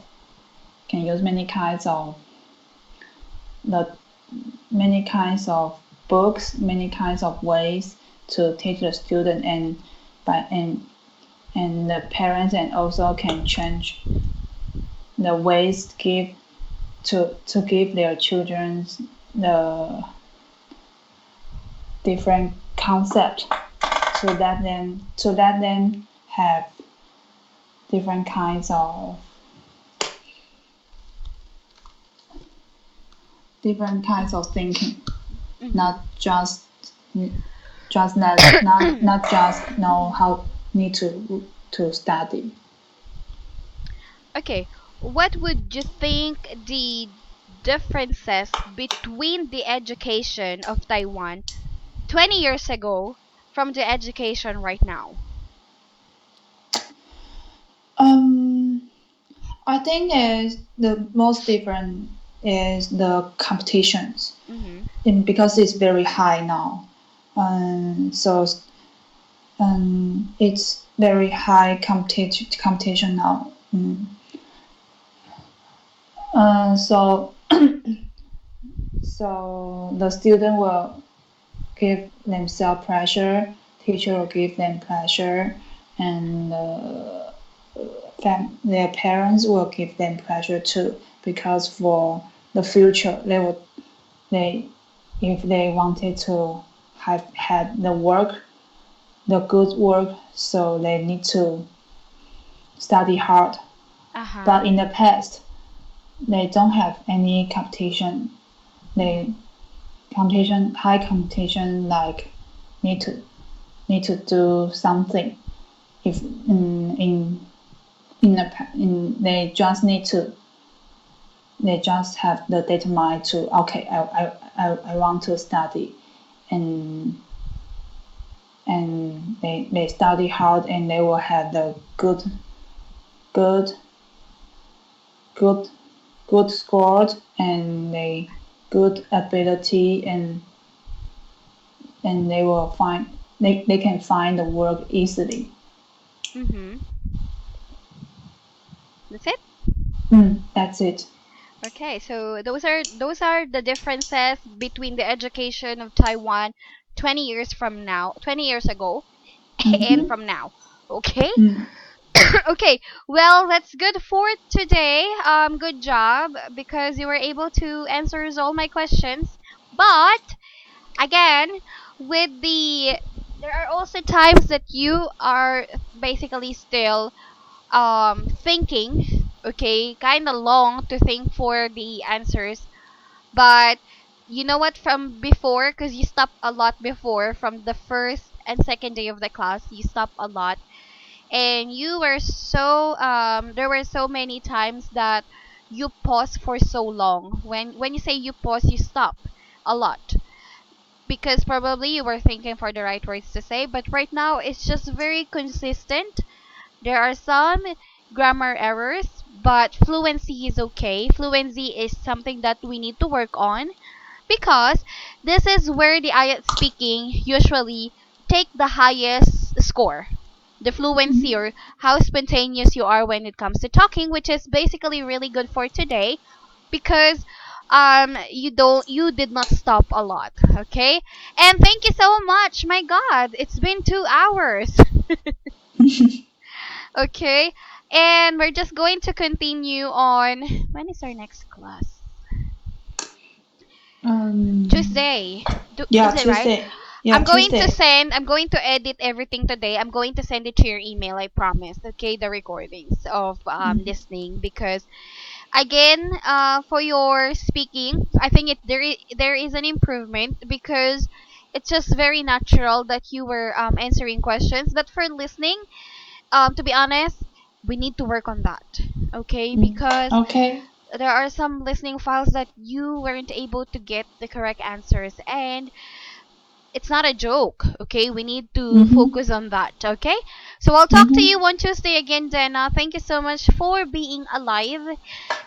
the many kinds of books, many kinds of ways to teach the student, and the parents and also can change the ways to give their children the different concept, to let them have different kinds of thinking, Mm-hmm. not just not just know how need to study. Okay. What would you think the differences between the education of Taiwan 20 years ago from the education right now? I think is the most different is the competitions, Mm-hmm. and because it's very high now, so it's very high competition now. So so the student will give themselves pressure, teacher will give them pressure, and their parents will give them pressure too, because for the future they if they wanted to have had the good work, so they need to study hard. Uh-huh. But in the past, they don't have any competition. High competition, like need to do something. If they just need to, they just have the determined to, okay, I want to study, and they study hard, and they will have the good score, and they good ability, and they will find they can find the work easily. Mm-hmm. That's it? That's it. Okay, so those are the differences between the education of Taiwan 20 years from now, 20 years ago and from now. Okay? Mm. Okay. Well, that's good for today. Good job because you were able to answer all my questions. But again, with the there are also times that you are basically still thinking, okay, kind of long to think for the answers, but you know what, from before, because you stopped a lot before, from the first and second day of the class, you stopped a lot, and you were so there were so many times that you pause for so long. When you say you pause, you stop a lot because probably you were thinking for the right words to say, but right now it's just very consistent. There are some grammar errors, but fluency is okay. Fluency is something that we need to work on because this is where the IELTS speaking usually take the highest score. The fluency or how spontaneous you are when it comes to talking, which is basically really good for today because you did not stop a lot, okay? And thank you so much. My god, it's been 2 hours. Okay? And we're just going to continue on when is our next class? Um, Tuesday. yeah, Is it right? Tuesday. Yeah, Tuesday. I'm going to edit everything today. I'm going to send it to your email, I promise. Okay, the recordings of Mhm. listening because again, for your speaking, I think there is an improvement because it's just very natural that you were answering questions, but for listening, to be honest, we need to work on that. Okay, Mm. because Okay. there are some listening files that you weren't able to get the correct answers, and it's not a joke. Okay, we need to Mm-hmm. focus on that. Okay, so I'll talk to Mm-hmm. you on Tuesday again, Dana. Thank you so much for being alive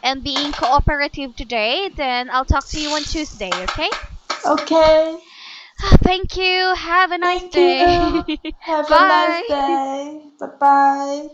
and being cooperative today. Then I'll talk to you on Tuesday. Okay. Okay. Thank you. Have a nice Thank you. day. Have a nice Bye. day. Bye bye.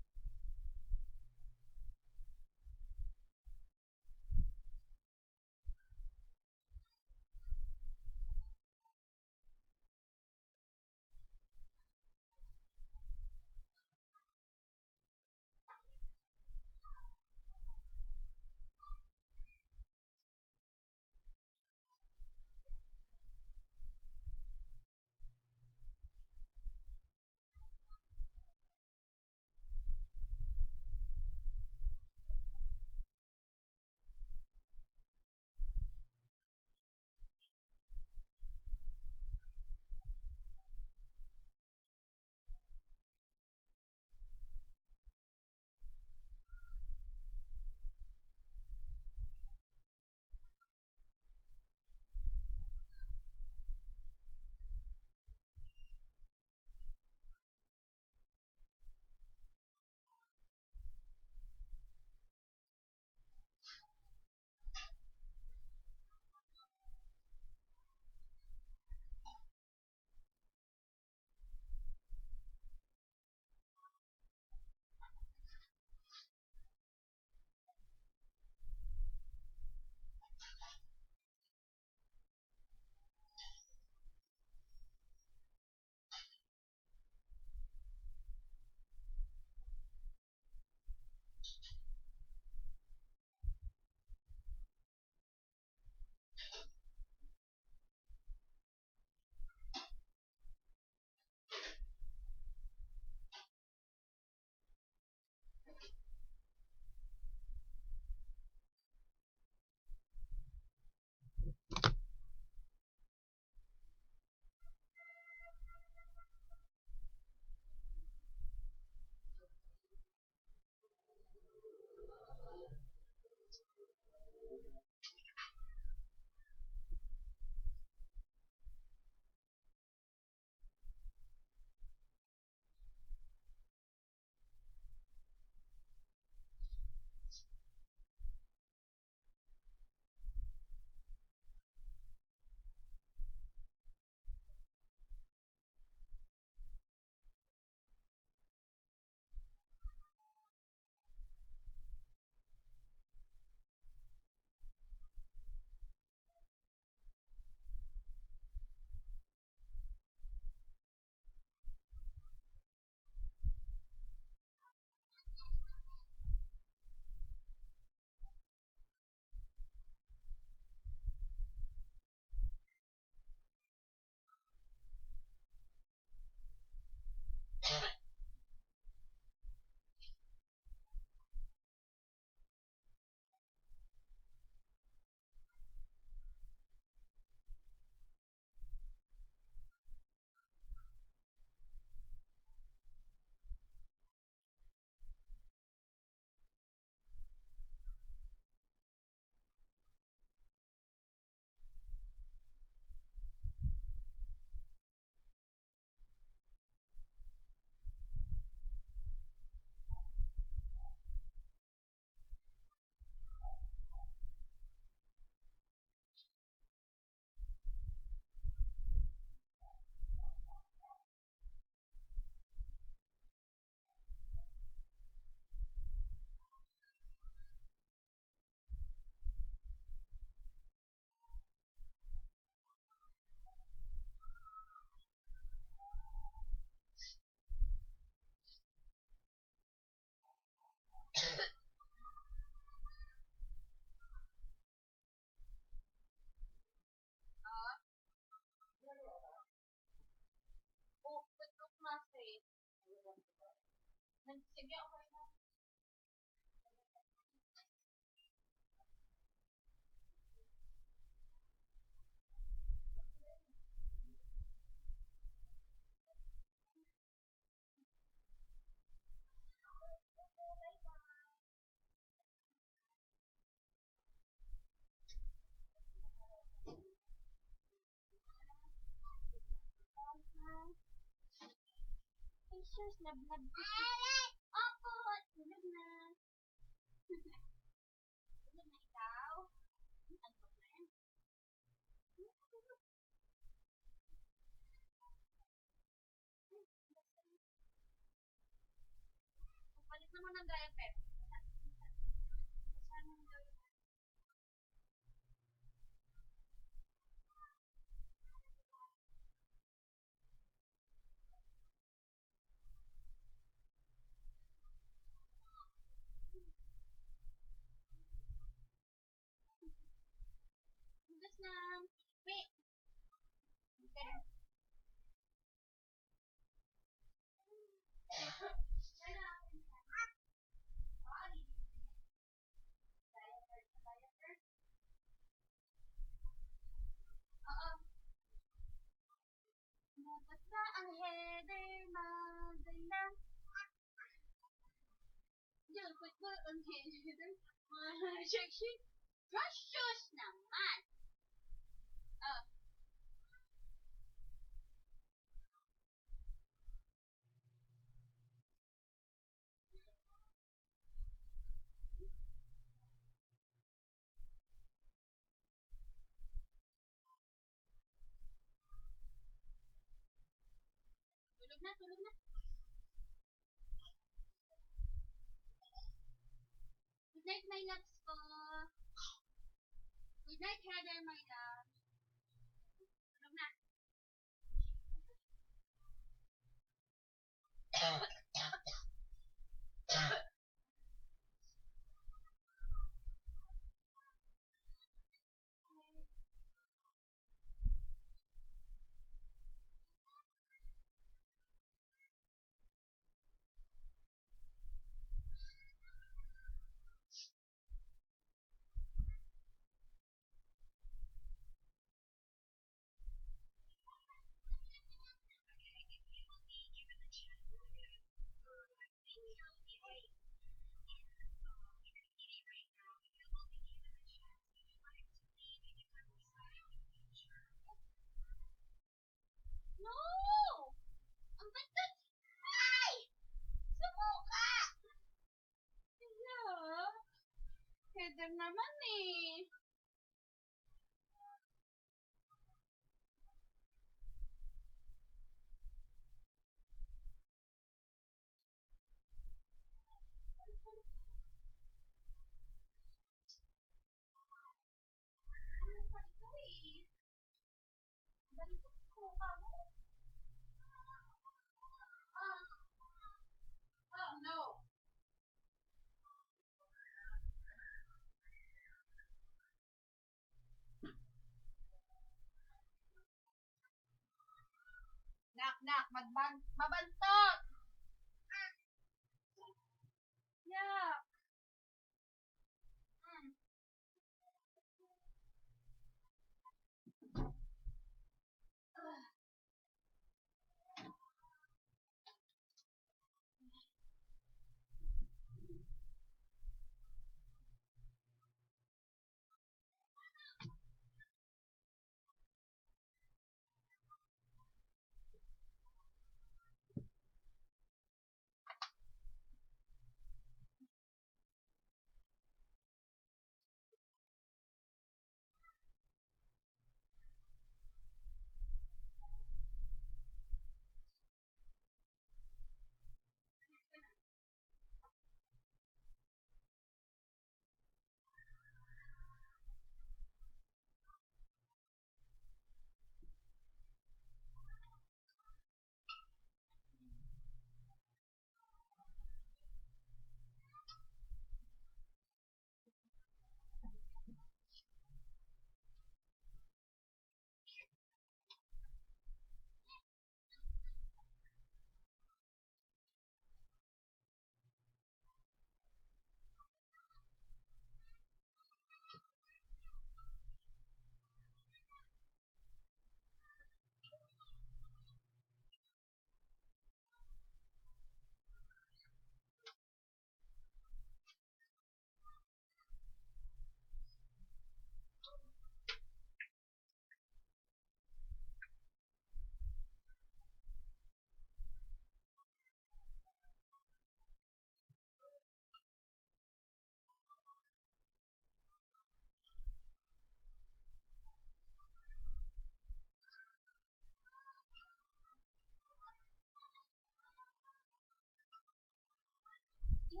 Hindi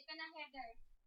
ka na header.